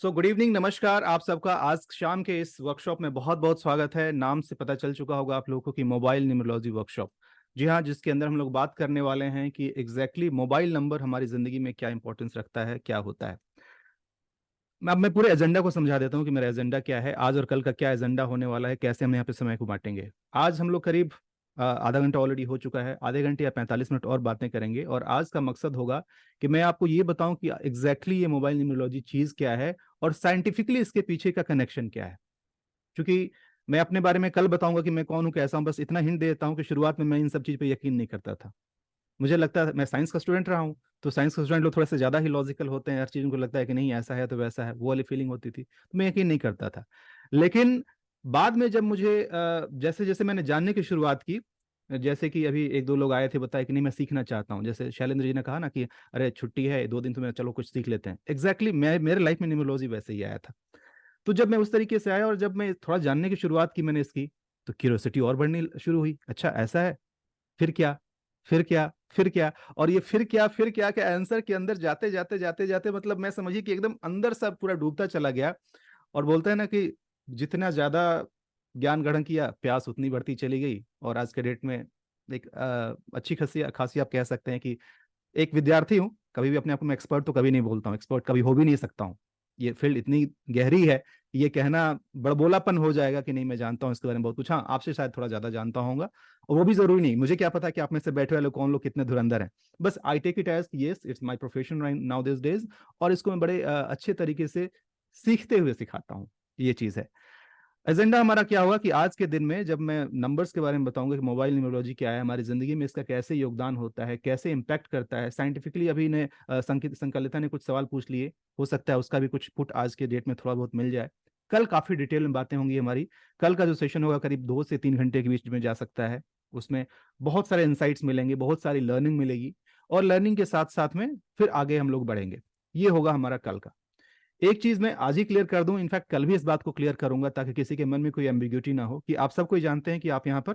Good evening, नमस्कार आप सबका। आज शाम के इस वर्कशॉप में बहुत बहुत स्वागत है। नाम से पता चल चुका होगा आप लोगों को कि मोबाइल न्यूमरोलॉजी वर्कशॉप। जी हाँ, जिसके अंदर हम लोग बात करने वाले हैं कि एग्जैक्टली मोबाइल नंबर हमारी ज़िंदगी में क्या इंपॉर्टेंस रखता है, क्या होता है। मैं पूरे एजेंडा को समझा देता हूँ कि मेरा एजेंडा क्या है, आज और कल का क्या एजेंडा होने वाला है, कैसे हम यहाँ पे समय को बांटेंगे। आज हम लोग करीब आधा घंटा ऑलरेडी हो चुका है, आधे घंटे या 45 मिनट और बातें करेंगे। और आज का मकसद होगा कि मैं आपको ये बताऊं कि एग्जैक्टली ये मोबाइल न्यूमरोलॉजी चीज़ क्या है और साइंटिफिकली इसके पीछे का कनेक्शन क्या है। क्योंकि मैं अपने बारे में कल बताऊंगा कि मैं कौन हूँ, कैसा हूँ। बस इतना हिंट दे देता हूँ कि शुरुआत में मैं इन सब चीज़ पे यकीन नहीं करता था। मुझे लगता है, मैं साइंस का स्टूडेंट रहा हूँ, तो साइंस के स्टूडेंट लोग थोड़े से ज़्यादा ही लॉजिकल होते हैं। हर चीज़ उनको लगता है कि नहीं ऐसा है तो वैसा है, वो वाली फीलिंग होती थी, तो मैं यकीन नहीं करता था। लेकिन बाद में जब मुझे जैसे जैसे मैंने जानने की शुरुआत की, जैसे कि अभी एक दो लोग आए थे, बताया कि नहीं मैं सीखना चाहता हूँ। जैसे शैलेंद्र जी ने कहा ना कि अरे छुट्टी है 2 दिन, तो मैं चलो कुछ सीख लेते हैं। एग्जैक्टली मैं मेरे लाइफ में न्यूमरोलॉजी वैसे ही आया था। तो जब मैं उस तरीके से आया और जब मैं थोड़ा जानने की शुरुआत की मैंने इसकी, तो क्यूरियोसिटी और बढ़नी शुरू हुई। अच्छा ऐसा है, फिर क्या, फिर क्या, फिर क्या। और ये फिर क्या के आंसर के अंदर जाते जाते जाते जाते मतलब मैं समझिए कि एकदम अंदर सा पूरा डूबता चला गया। और बोलते हैं ना कि जितना ज्यादा ज्ञान ग्रहण किया, प्यास उतनी बढ़ती चली गई। और आज के डेट में एक अच्छी खासी खासी आप कह सकते हैं कि एक विद्यार्थी हूँ। कभी भी अपने आप को मैं एक्सपर्ट तो कभी नहीं बोलता हूँ, एक्सपर्ट कभी हो भी नहीं सकता हूँ। ये फील्ड इतनी गहरी है, ये कहना बड़बोलापन हो जाएगा कि नहीं मैं जानता हूँ इसके बारे में बहुत कुछ। हाँ, आपसे शायद थोड़ा ज्यादा जानता होगा, और वो भी जरूरी नहीं। मुझे क्या पता कि आप में से बैठे हुए लोग कौन लोग कितने धुरंधर हैं। बस I take it as yes, it's my profession right now this days. और इसको मैं बड़े अच्छे तरीके से सीखते हुए सिखाता हूँ, ये चीज है। एजेंडा हमारा क्या होगा कि आज के दिन में जब मैं नंबर्स के बारे में बताऊंगा कि मोबाइल न्यूमरोलॉजी क्या है हमारी जिंदगी में, इसका कैसे योगदान होता है, कैसे इम्पैक्ट करता है साइंटिफिकली। अभी ने संकलिता ने कुछ सवाल पूछ लिए, हो सकता है उसका भी कुछ पुट आज के डेट में थोड़ा बहुत मिल जाए। कल काफी डिटेल में बातें होंगी हमारी। कल का जो सेशन होगा करीब 2 से 3 घंटे के बीच में जा सकता है। उसमें बहुत सारे इंसाइट्स मिलेंगे, बहुत सारी लर्निंग मिलेगी। और लर्निंग के साथ साथ में फिर आगे हम लोग बढ़ेंगे। ये होगा हमारा कल का। एक चीज मैं आज ही क्लियर कर दूं, इनफैक्ट कल भी इस बात को क्लियर करूंगा ताकि किसी के मन में कोई एम्बिग्यूटी ना हो, कि आप सबको ही जानते हैं कि आप यहाँ पर,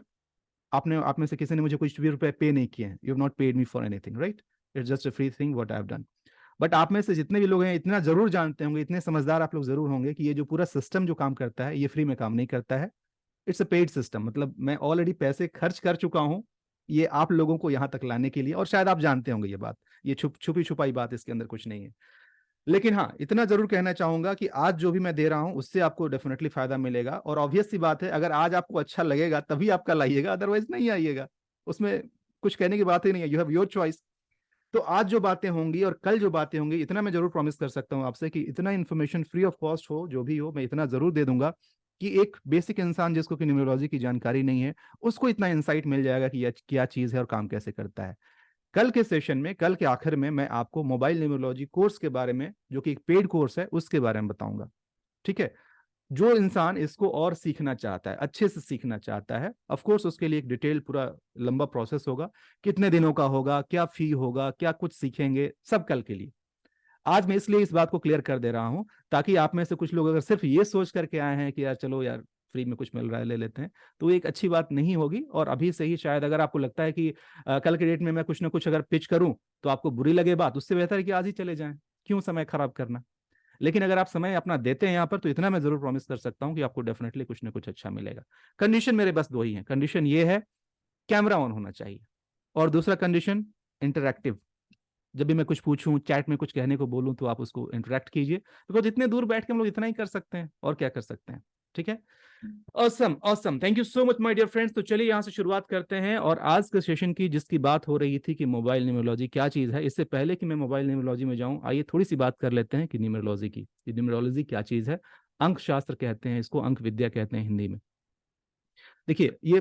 आपने आप में से किसी ने मुझे कुछ भी रुपए पे नहीं किए हैं। You have not paid me for anything, right? It's just a free thing what I have done. But आप में से जितने भी लोग हैं इतना जरूर जानते होंगे, इतने समझदार आप लोग जरूर होंगे कि ये जो पूरा सिस्टम जो काम करता है ये फ्री में काम नहीं करता है। It's a paid system. मतलब मैं ऑलरेडी पैसे खर्च कर चुका हूँ ये आप लोगों को यहाँ तक लाने के लिए। और शायद आप जानते होंगे ये बात, ये छुपी छुपाई बात, इसके अंदर कुछ नहीं है। लेकिन हाँ, इतना जरूर कहना चाहूंगा कि आज जो भी मैं दे रहा हूं उससे आपको डेफिनेटली फायदा मिलेगा। और ऑब्वियस सी बात है, अगर आज आपको अच्छा लगेगा तभी आप कल आइएगा, अदरवाइज नहीं आइएगा। उसमें कुछ कहने की बात ही नहीं है, यू हैव योर चॉइस। तो आज जो बातें होंगी और कल जो बातें होंगी, इतना मैं जरूर प्रॉमिस कर सकता हूं आपसे कि इतना इन्फॉर्मेशन फ्री ऑफ कॉस्ट हो जो भी हो, मैं इतना जरूर दे दूंगा कि एक बेसिक इंसान जिसको कि न्यूमरोलॉजी की जानकारी नहीं है, उसको इतना इंसाइट मिल जाएगा कि यह क्या चीज है और काम कैसे करता है। कल के सेशन में, कल के आखिर में मैं आपको मोबाइल न्यूमरोलॉजी कोर्स के बारे में, जो कि एक पेड कोर्स है, उसके बारे में बताऊंगा। ठीक है? जो इंसान इसको और सीखना चाहता है, अच्छे से सीखना चाहता है, ऑफ कोर्स उसके लिए एक डिटेल पूरा लंबा प्रोसेस होगा। कितने दिनों का होगा, क्या फी होगा, क्या कुछ सीखेंगे, सब कल के लिए। आज मैं इसलिए इस बात को क्लियर कर दे रहा हूं ताकि आप में से कुछ लोग अगर सिर्फ ये सोच करके आए हैं कि यार चलो यार फ्री में कुछ मिल रहा है ले लेते हैं, तो एक अच्छी बात नहीं होगी। और अभी से ही शायद अगर आपको लगता है कि कल के डेट में मैं कुछ ना कुछ अगर पिच करूं तो आपको बुरी लगे बात, उससे बेहतर है कि आज ही चले जाएं। क्यों समय खराब करना। लेकिन अगर आप समय अपना देते हैं यहाँ पर, तो इतना मैं जरूर प्रॉमिस कर सकता हूँ कि आपको डेफिनेटली कुछ ना कुछ अच्छा मिलेगा। कंडीशन मेरे बस दो ही है। कंडीशन ये है, कैमरा ऑन होना चाहिए। और दूसरा कंडीशन, इंटरैक्टिव। जब भी मैं कुछ पूछूं, चैट में कुछ कहने को बोलूं, तो आप उसको इंटरेक्ट कीजिए, बिकॉज इतने दूर बैठ के हम लोग इतना ही कर सकते हैं, और क्या कर सकते हैं। ठीक है? Awesome awesome, thank you so much my dear friends. तो चलिए यहाँ से शुरुआत करते हैं। और आज के सेशन की जिसकी बात हो रही थी कि मोबाइल न्यूमरोलॉजी क्या चीज़ है, इससे पहले कि मैं मोबाइल न्यूमरोलॉजी में जाऊँ, आइए थोड़ी सी बात कर लेते हैं कि न्यूमरोलॉजी की, ये न्यूमरोलॉजी क्या चीज़ है। अंक शास्त्र कहते हैं इसको, अंक विद्या कहते हैं हिंदी में। देखिए, ये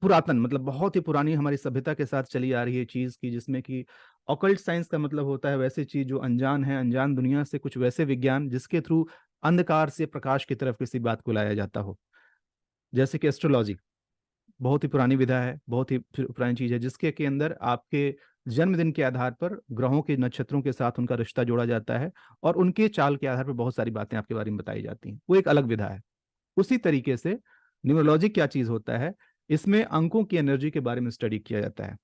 पुरातन, मतलब बहुत ही पुरानी हमारी सभ्यता के साथ चली आ रही है चीज की, जिसमें कि ऑकल्ट साइंस का मतलब होता है वैसे चीज जो अनजान है, अनजान दुनिया से, कुछ वैसे विज्ञान जिसके थ्रू अंधकार से प्रकाश की तरफ किसी बात को लाया जाता हो। जैसे कि एस्ट्रोलॉजी बहुत ही पुरानी विधा है, बहुत ही पुरानी चीज है, जिसके के अंदर आपके जन्मदिन के आधार पर ग्रहों के, नक्षत्रों के साथ उनका रिश्ता जोड़ा जाता है। और उनके चाल के आधार पर बहुत सारी बातें आपके बारे में बताई जाती हैं, वो एक अलग विधा है। उसी तरीके से न्यूमरोलॉजी क्या चीज होता है, इसमें अंकों की एनर्जी के बारे में स्टडी किया जाता है।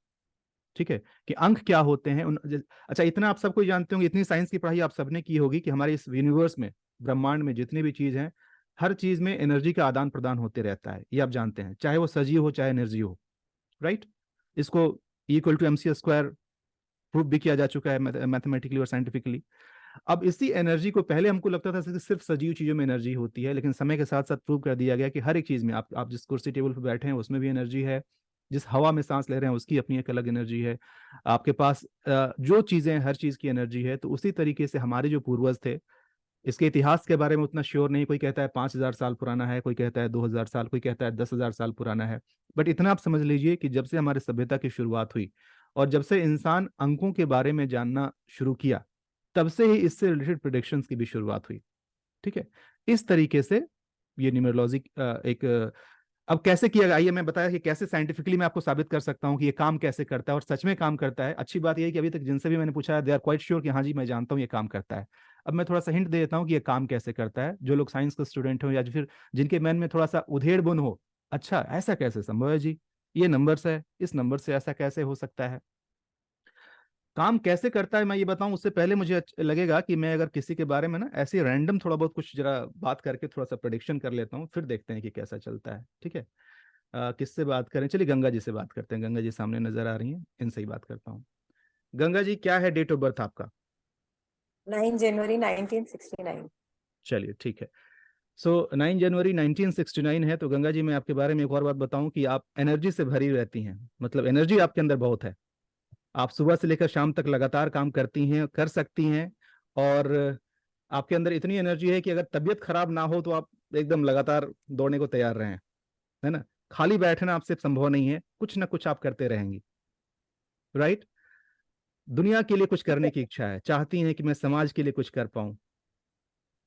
ठीक है? कि अंक क्या होते हैं अच्छा, इतना आप सबको जानते होंगे, इतनी साइंस की पढ़ाई आप सबने की होगी कि हमारे इस यूनिवर्स में ब्रह्मांड में जितनी भी चीज है, हर चीज में एनर्जी का आदान प्रदान होते रहता है, ये आप जानते हैं, चाहे वो सजीव हो चाहे निर्जीव हो, राइट। इसको E=mc² प्रूव भी किया जा चुका है मैथमेटिकली और साइंटिफिकली। अब इसी एनर्जी को पहले हमको लगता था कि सिर्फ सजीव चीजों में एनर्जी होती है, लेकिन समय के साथ साथ प्रूव कर दिया गया कि हर एक चीज में, आप जिस कुर्सी टेबल पर बैठे हैं उसमें भी एनर्जी है, जिस हवा में सांस ले रहे हैं उसकी अपनी एक अलग एनर्जी है, आपके पास जो चीजें, हर चीज की एनर्जी है। तो उसी तरीके से हमारे जो पूर्वज थे, इसके इतिहास के बारे में उतना श्योर नहीं, कोई कहता है 5,000 साल पुराना है, कोई कहता है 2,000 साल, कोई कहता है 10,000 साल पुराना है। बट इतना आप समझ लीजिए कि जब से हमारी सभ्यता की शुरुआत हुई और जब से इंसान अंकों के बारे में जानना शुरू किया, तब से ही इससे रिलेटेड प्रिडिक्शंस की भी शुरुआत हुई। ठीक है, इस तरीके से ये न्यूमरोलॉजी एक अब कैसे किया गया, आइए मैं बताया कि कैसे साइंटिफिकली मैं आपको साबित कर सकता हूं कि ये काम कैसे करता है और सच में काम करता है। अच्छी बात यह है कि अभी तक जिनसे भी मैंने पूछा है, दे आर क्वाइट श्योर कि हाँ जी मैं जानता हूँ ये काम करता है। अब मैं थोड़ा सा हिंट दे देता हूँ कि ये काम कैसे करता है। जो लोग साइंस के स्टूडेंट हो या फिर जिनके मन में थोड़ा सा उधेड़ बुन हो, अच्छा ऐसा कैसे संभव है जी, ये नंबर्स है, इस नंबर से ऐसा कैसे हो सकता है, काम कैसे करता है मैं ये बताऊं उससे पहले मुझे लगेगा कि मैं अगर किसी के बारे में ना ऐसे रैंडम थोड़ा बहुत कुछ जरा बात करके थोड़ा सा प्रेडिक्शन कर लेता हूँ, फिर देखते हैं कि कैसा चलता है। ठीक है, किससे बात करें, चलिए गंगा जी से बात करते हैं। गंगा जी सामने नजर आ रही हैं, इनसे ही बात करता हूँ। गंगा जी, क्या है डेट ऑफ बर्थ आपका? 9 जनवरी 1969। चलिए ठीक है। सो 9 जनवरी 1969 है। तो गंगा जी मैं आपके बारे में एक और बात बताऊं कि आप एनर्जी से भरी रहती हैं, मतलब एनर्जी आपके अंदर बहुत है। आप सुबह से लेकर शाम तक लगातार काम करती हैं, कर सकती हैं। और आपके अंदर इतनी एनर्जी है कि अगर तबीयत खराब ना हो तो आप एकदम लगातार दौड़ने को तैयार रहें, है ना। खाली बैठना आपसे संभव नहीं है, कुछ ना कुछ आप करते रहेंगी, राइट। दुनिया के लिए कुछ करने की इच्छा है, चाहती हैं कि मैं समाज के लिए कुछ कर पाऊं,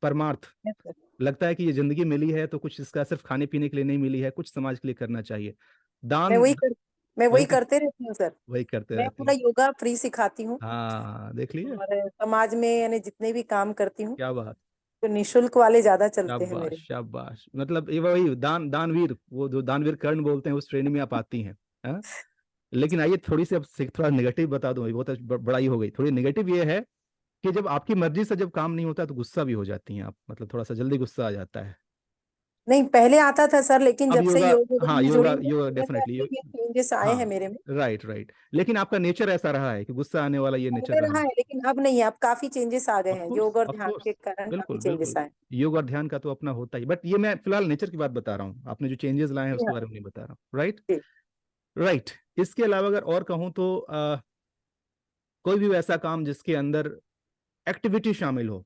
परमार्थ। Yes, sir. लगता है कि ये जिंदगी मिली है तो कुछ इसका सिर्फ खाने पीने के लिए नहीं मिली है, कुछ समाज के लिए करना चाहिए। मैं दान, वही कर, मैं वही वही करते रहती हूँ सर। वही करते मैं रहती पूरा हैं। योगा फ्री सिखाती हूँ हाँ देख लीजिए, और समाज में यानी जितने भी काम करती हूँ क्या बात, तो निशुल्क वाले ज्यादा चलते हैं शाबाश मेरे। शाबाश, मतलब ये वही दानवीर, वो जो दानवीर कर्ण बोलते हैं, उस श्रेणी में आप आती हैं। हाँ? लेकिन आइए थोड़ी सी अब थोड़ा नेगेटिव बता दूं, वो तो बड़ाई हो गई। थोड़ी नेगेटिव ये है कि जब आपकी मर्जी से जब काम नहीं होता तो गुस्सा भी हो जाती हैं आप, मतलब थोड़ा सा जल्दी गुस्सा आ जाता है। नहीं, पहले आता था सर, लेकिन अब जब से योगा, योग वोगा हाँ में जुड़ी योगा, हूँ योगा थोड़ा सा डेफिनेटली, ये चेंजेस आए हैं हाँ मेरे में। राइट राइट, लेकिन आपका नेचर ऐसा रहा है कि गुस्सा आने वाला ये नेचर पहले रहा रहा है। है लेकिन अब नहीं है, अब काफी चेंजेस आ गए ऑफ हैं, कोर्स योग और ऑफ ध्यान कोर्स, के कारण काफी बिल्कुल चेंजेस बिल्कुल, आए। योग और ध्यान का तो अपना होता ही, बट ये मैं फिलहाल नेचर की बात बता रहा हूँ, आपने जो चेंजेस लाए हैं जी उसके हाँ। बारे में नहीं बता रहा हूँ, राइट। जी। राइट, इसके अलावा अगर और कहूँ तो कोई भी वैसा काम जिसके अंदर एक्टिविटी शामिल हो,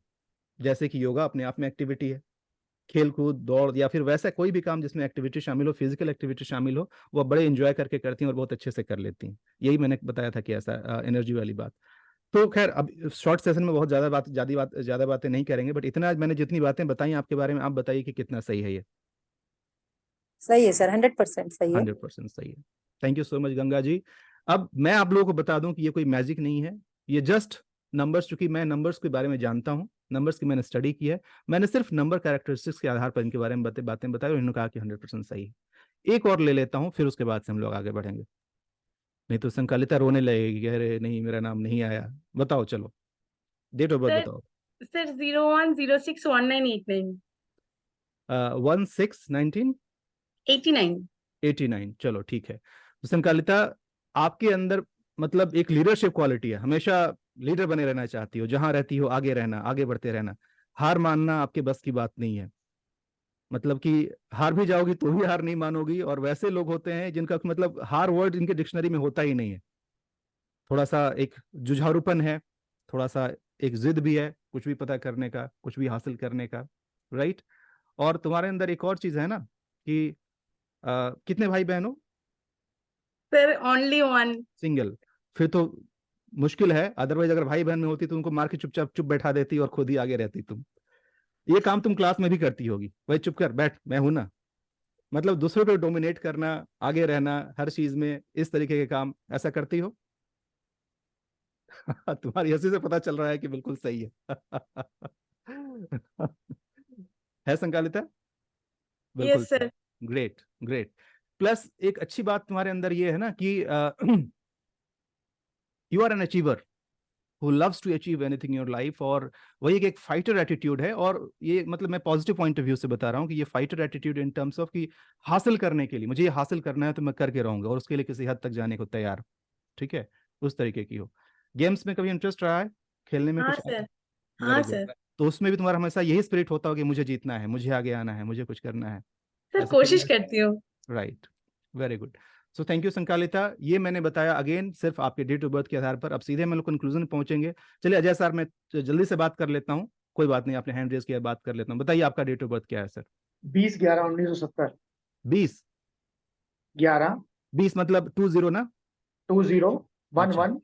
जैसे कि योगा अपने आप में एक्टिविटी है, खेल कूद दौड़ या फिर वैसा कोई भी काम जिसमें एक्टिविटी शामिल हो, फिजिकल एक्टिविटी शामिल हो, वो बड़े एंजॉय करके करती हैं और बहुत अच्छे से कर लेती हैं। यही मैंने बताया था कि ऐसा एनर्जी वाली बात। तो खैर अब शॉर्ट सेशन में बहुत ज्यादा बातें नहीं करेंगे, बट इतना मैंने जितनी बातें बताई आपके बारे में, आप बताइए कि कितना सही है ये। सही है सर, 100% सही है। 100% सही है। Thank you so much Ganga ji. अब मैं आप लोगों को बता दूं कि ये कोई मैजिक नहीं है, ये जस्ट नंबर्स, चूंकि मैं नंबर्स के बारे में जानता हूं, नंबर्स की मैंने स्टडी की है, मैंने सिर्फ नंबर कैरेक्टरिस्टिक्स के आधार पर इनके बारे में बातें बताई और इन्होंने कहा कि 100% सही है। एक और ले लेता हूं, फिर उसके बाद से हम लोग आगे बढ़ेंगे, नहीं तो संकालिता रोने लगेगी कि अरे नहीं मेरा नाम नहीं आया। बताओ चलो, डेट ऑफ बर्थ सर बताओ। सर 01061989। 1619 89। 89, चलो ठीक है। तो संकालिता, आपके अंदर मतलब एक लीडरशिप क्वालिटी है, हमेशा लीडर बने रहना चाहती हो, जहां रहती हो आगे रहना, आगे बढ़ते रहना, हार मानना आपके बस की बात नहीं है। मतलब कि हार भी जाओगी तो भी हार नहीं मानोगी, और वैसे लोग होते हैं जिनका मतलब हार वर्ड इनके डिक्शनरी में होता ही नहीं है। थोड़ा सा एक जुझारूपन है, थोड़ा सा एक जिद भी है, कुछ भी पता करने का, कुछ भी हासिल करने का, राइट। और तुम्हारे अंदर एक और चीज है ना कि कितने भाई बहन हो? Sir only one. सिंगल, फिर तो मुश्किल है, अदरवाइज अगर भाई बहन में होती तो उनको मार के चुपचाप चुप बैठा देती और खुद ही आगे रहती तुम। ये काम तुम क्लास में भी करती होगी, भाई चुप कर बैठ मैं हूं ना, मतलब दूसरों पे डोमिनेट करना, आगे रहना हर चीज में, इस तरीके के काम ऐसा करती हो। तुम्हारी हंसी से पता चल रहा है कि बिल्कुल सही है। है संकालिता, बिल्कुल यस सही। सर। Great great. प्लस एक अच्छी बात तुम्हारे अंदर ये है ना कि you are an achiever, who loves to achieve anything in your life, और वही एक फाइटर एटीट्यूड है। और ये मतलब मैं पॉजिटिव पॉइंट ऑफ व्यू से बता रहा हूँ कि ये fighter attitude in terms of कि हासिल करने के लिए, मुझे ये हासिल करना है तो मैं करके रहूंगा, और उसके लिए किसी हद तक जाने को तैयार, ठीक है, उस तरीके की हो। गेम्स में कभी इंटरेस्ट रहा है खेलने में हाँ कुछ? सर, हाँ वेरी गुड। सर। तो उसमें भी तुम्हारा हमेशा यही स्पिरिट होता हो कि मुझे जीतना है, मुझे आगे आना है, मुझे कुछ करना है, सर ऐसा कोशिश फीलिंग? करती हूँ। Right, very good. So thank you Sankalita, ये मैंने बताया अगेन सिर्फ आपके डेट ऑफ बर्थ के आधार पर। अब सीधे हम लोग कंक्लूजन में पहुंचेंगे। चलिए अजय सर, मैं जल्दी से बात कर लेता हूँ, कोई बात नहीं, आपने हैंड रेज किया, बात कर लेता हूँ। बताइए आपका डेट ऑफ बर्थ क्या है सर? 20/11/1970। 20? 11 20 मतलब 20 ना? 2011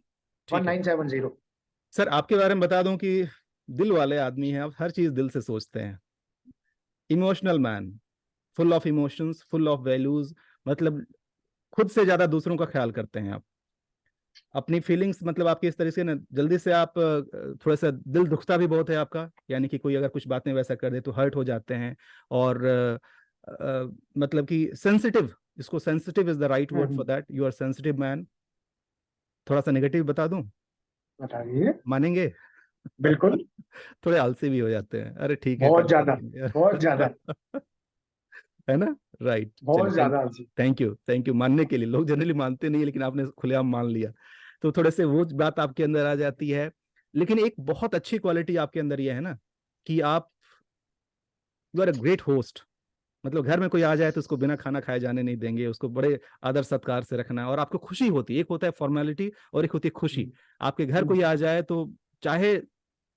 ठीक है 1970। सर, आपके बारे में बता दूं कि दिल वाले आदमी हैं आप, हर चीज दिल से सोचते हैं। Emotional man, full of emotions, full of values, मतलब खुद से ज्यादा दूसरों का ख्याल करते हैं आप। अपनी फीलिंग्स मतलब आपकी इस तरह से ना, जल्दी से आप थोड़ा सा दिल दुखता भी बहुत है आपका, यानी कि कोई अगर कुछ बातें वैसा कर दे तो हर्ट हो जाते हैं। और मतलब कि सेंसिटिव, इसको sensitive is the right word for that, you are sensitive man. थोड़ा सा नेगेटिव बता दूं? बताइए। मानेंगे? बिल्कुल। थोड़े आलसी भी हो जाते हैं, अरे ठीक है, बहुत ज्यादा, बहुत ज्यादा, है ना? राइट, बहुत चलिए ज्यादा। थैंक यू मानने के लिए। लोग जनरली मानते नहीं है, लेकिन आपने खुलेआम मान लिया, तो थोड़े से वो बात आपके अंदर आ जाती है। लेकिन एक बहुत अच्छी क्वालिटी आपके अंदर ये है ना कि आप, you are a great host. मतलब घर में कोई आ जाए तो उसको बिना खाना खाए जाने नहीं देंगे, उसको बड़े आदर सत्कार से रखना है, और आपको खुशी होती है। एक होता है फॉर्मेलिटी और एक होती है खुशी। आपके घर कोई आ जाए तो चाहे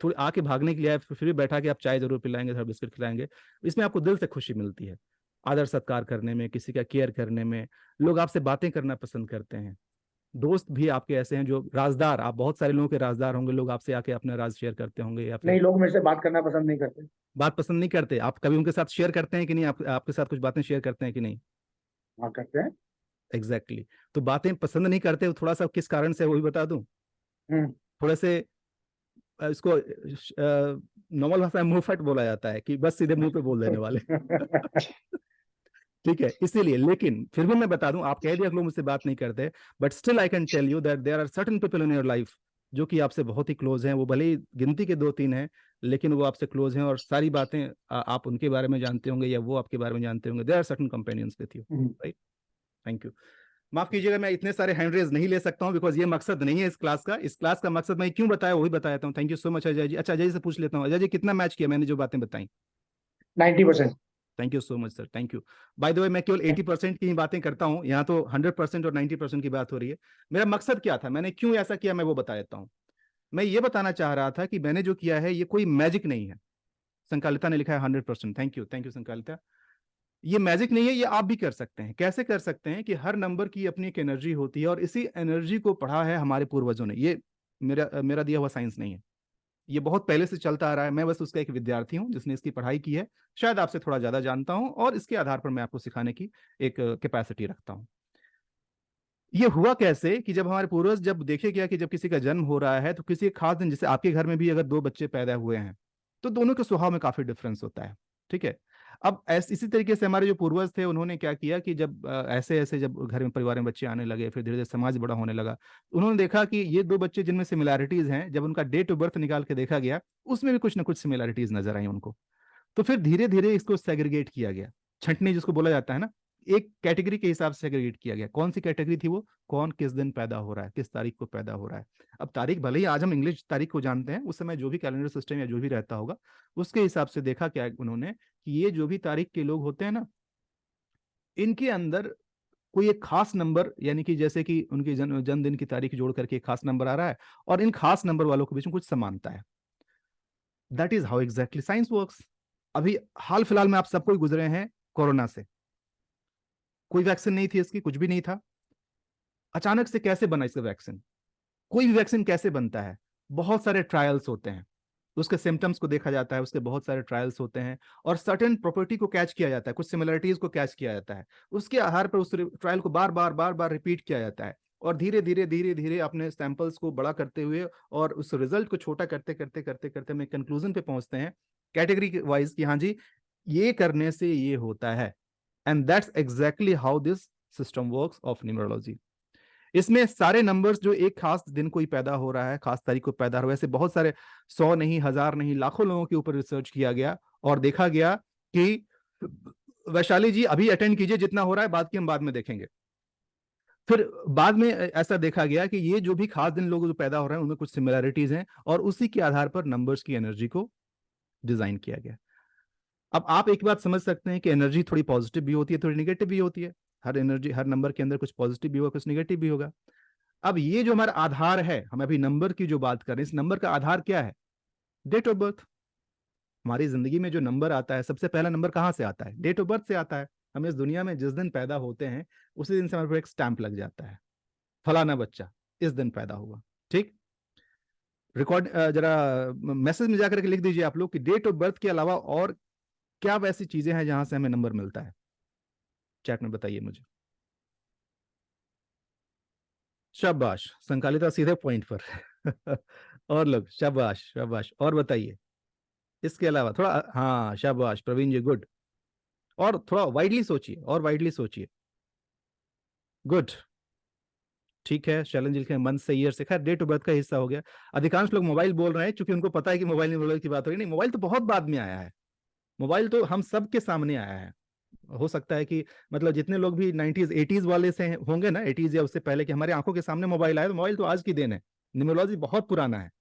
थोड़ी आके भागने के लिए आए, फिर भी बैठा के आप चाय जरूर पिलाएंगे, थोड़ा बिस्किट खिलाएंगे, इसमें आपको दिल से खुशी मिलती है। आदर सत्कार करने में, किसी का केयर करने में, लोग आपसे बातें करना पसंद करते हैं। दोस्त भी आपके ऐसे हैं जो राजदार, आप बहुत सारे लोगों के राजदार होंगे, लोग आपसे आके अपना राज शेयर करते होंगे, या फिर नहीं, लोग मेरे से बात करना पसंद नहीं करते। बात पसंद नहीं करते। आप कभी उनके साथ शेयर करते हैं कि नहीं? आपके साथ कुछ बातें शेयर करते हैं कि नहीं? हाँ, करते हैं। एग्जैक्टली तो बातें पसंद नहीं करते, थोड़ा सा किस कारण से वो भी बता दूं? हम्म। थोड़े से इसको नॉर्मल भाषा में मुंहफट बोला जाता है, कि बस सीधे मुंह पे बोल देने वाले। ठीक है, इसीलिए। लेकिन फिर भी मैं बता दूं, आप कह दिया लोग मुझसे बात नहीं करते, but still I can tell you that there are certain people in your life जो कि आपसे बहुत ही क्लोज हैं। वो भले ही गिनती के 2-3 हैं, लेकिन वो आपसे क्लोज हैं, और सारी बातें आप उनके बारे में जानते होंगे, या वो आपके बारे में जानते होंगे। There are certain companions with you, right? Thank you. माफ कीजिएगा, मैं इतने सारे हैंड रेज नहीं ले सकता हूं, बिकॉज ये मकसद नहीं है इस क्लास का। इस क्लास का मकसद मैं क्यों बताया वही बताता हूँ। Thank you so much Ajay ji. अच्छा, अजय जी से पूछ लेता हूँ, अजय जी कितना मैच किया मैंने जो बातें बताई? 90%। Thank you so much sir, thank you. By the way, मैं केवल 80% की ही बातें करता हूँ, यहाँ तो 100% और 90% की बात हो रही है। मेरा मकसद क्या था, मैंने क्यों ऐसा किया, मैं वो बता देता हूँ। मैं ये बताना चाह रहा था कि मैंने जो किया है ये कोई मैजिक नहीं है। संकालिता ने लिखा है 100%, thank you, thank you Sankalita. ये मैजिक नहीं है, ये आप भी कर सकते हैं। कैसे कर सकते हैं? कि हर नंबर की अपनी एक एनर्जी होती है, और इसी एनर्जी को पढ़ा है हमारे पूर्वजों ने। ये मेरा दिया हुआ साइंस नहीं है, ये बहुत पहले से चलता आ रहा है। मैं बस उसका एक विद्यार्थी हूं जिसने इसकी पढ़ाई की है, शायद आपसे थोड़ा ज्यादा जानता हूं, और इसके आधार पर मैं आपको सिखाने की एक कैपेसिटी रखता हूं। ये हुआ कैसे कि जब हमारे पूर्वज, जब देखे गया कि जब किसी का जन्म हो रहा है तो किसी एक खास दिन, जैसे आपके घर में भी अगर 2 बच्चे पैदा हुए हैं, तो दोनों के स्वभाव में काफी डिफरेंस होता है, ठीक है? अब इसी तरीके से हमारे जो पूर्वज थे, उन्होंने क्या किया कि जब ऐसे ऐसे जब घर में परिवार में बच्चे आने लगे, फिर धीरे धीरे समाज बड़ा होने लगा, उन्होंने देखा कि ये 2 बच्चे जिनमें सिमिलैरिटीज हैं, जब उनका डेट ऑफ बर्थ निकाल के देखा गया, उसमें भी कुछ ना कुछ सिमिलैरिटीज नजर आई उनको। तो फिर धीरे धीरे इसको सेग्रीगेट किया गया, छंटनी जिसको बोला जाता है ना, एक कैटेगरी के हिसाब से सेग्रीगेट किया गया। कौन सी कैटेगरी थी वो? कौन किस दिन पैदा हो रहा है, किस तारीख को पैदा हो रहा है। अब तारीख भले ही आज हम इंग्लिश तारीख को जानते हैं, उस समय जो भी कैलेंडर सिस्टम या जो भी रहता होगा, उसके हिसाब से देखा क्या उन्होंने कि ये जो भी तारीख के लोग होते हैं ना, इनके अंदर कोई एक खास नंबर, यानी कि जैसे कि उनके जन्मदिन की तारीख जोड़ करके एक खास नंबर आ रहा है, और इन खास नंबर वालों के बीच में कुछ समानता है। That is how exactly science works. अभी हाल फिलहाल में आप सबको गुजरे हैं कोरोना से, कोई वैक्सीन नहीं थी इसकी, कुछ भी नहीं था। अचानक से कैसे बना इसका वैक्सीन? कोई भी वैक्सीन कैसे बनता है? बहुत सारे ट्रायल्स होते हैं, उसके सिम्टम्स को देखा जाता है, उसके बहुत सारे ट्रायल्स होते हैं, और सर्टेन प्रॉपर्टी को कैच किया जाता है, कुछ सिमिलरिटीज को कैच किया जाता है। उसके आधार पर उस ट्रायल को बार बार रिपीट किया जाता है, और धीरे धीरे अपने सैंपल्स को बड़ा करते हुए और उस रिजल्ट को छोटा करते करते करते करते हम एक कंक्लूजन पे पहुंचते हैं कैटेगरी वाइज कि हाँ जी, ये करने से ये होता है। And that's exactly how this system works of numerology. इसमें सारे नंबर्स जो एक खास दिन को ही पैदा हो रहा है, खास तारीख को पैदा हो रहा है, ऐसे बहुत सारे 100 नहीं, 1000 नहीं, लाखों लोगों के ऊपर रिसर्च किया गया और देखा गया कि वैशाली जी अभी अटेंड कीजिए, जितना हो रहा है बात की हम बाद में देखेंगे। फिर बाद में ऐसा देखा गया कि ये जो भी खास दिन लोग जो पैदा हो रहे हैं उनमें कुछ सिमिलैरिटीज हैं और उसी के आधार पर नंबर्स की एनर्जी को डिजाइन किया गया। अब आप एक बात समझ सकते हैं कि एनर्जी थोड़ी पॉजिटिव भी होती है, थोड़ी निगेटिव भी होती है। हर एनर्जी, हर नंबर के अंदर कुछ पॉजिटिव भी होगा, कुछ निगेटिव भी होगा। अब ये जो हमारा आधार है, हम अभी नंबर की जो बात कर रहे हैं, इस नंबर का आधार क्या है? Date of birth. हमारी जिंदगी में जो नंबर आता है, सबसे पहला नंबर कहाँ से आता है? डेट ऑफ बर्थ से आता है। हम इस दुनिया में जिस दिन पैदा होते हैं उसी दिन से हमारे पर एक स्टैंप लग जाता है, फलाना बच्चा इस दिन पैदा हुआ। ठीक, रिकॉर्ड जरा मैसेज में जाकर के लिख दीजिए आप लोग कि डेट ऑफ बर्थ के अलावा और क्या वैसी चीजें हैं जहां से हमें नंबर मिलता है। चैट में बताइए मुझे। शाबाश, संकालिता सीधे पॉइंट पर। और लोग शाबाश शाबाश, और बताइए इसके अलावा थोड़ा। हाँ शाबाश प्रवीण जी, गुड। और थोड़ा वाइडली सोचिए, और वाइडली सोचिए। गुड, ठीक है। शैलन जी के मंथ से, ईयर से, खैर डेट ऑफ बर्थ का हिस्सा हो गया। अधिकांश लोग मोबाइल बोल रहे हैं क्योंकि उनको पता है कि मोबाइल की बात हो रही। नहीं, मोबाइल तो बहुत बाद में आया है। मोबाइल तो हम सब के सामने आया है। हो सकता है कि मतलब जितने लोग भी 90s 80s वाले से होंगे ना, 80s या उससे पहले, कि हमारी आंखों के सामने मोबाइल आया, तो मोबाइल तो आज की देन है। न्यूमरोलॉजी बहुत पुराना है,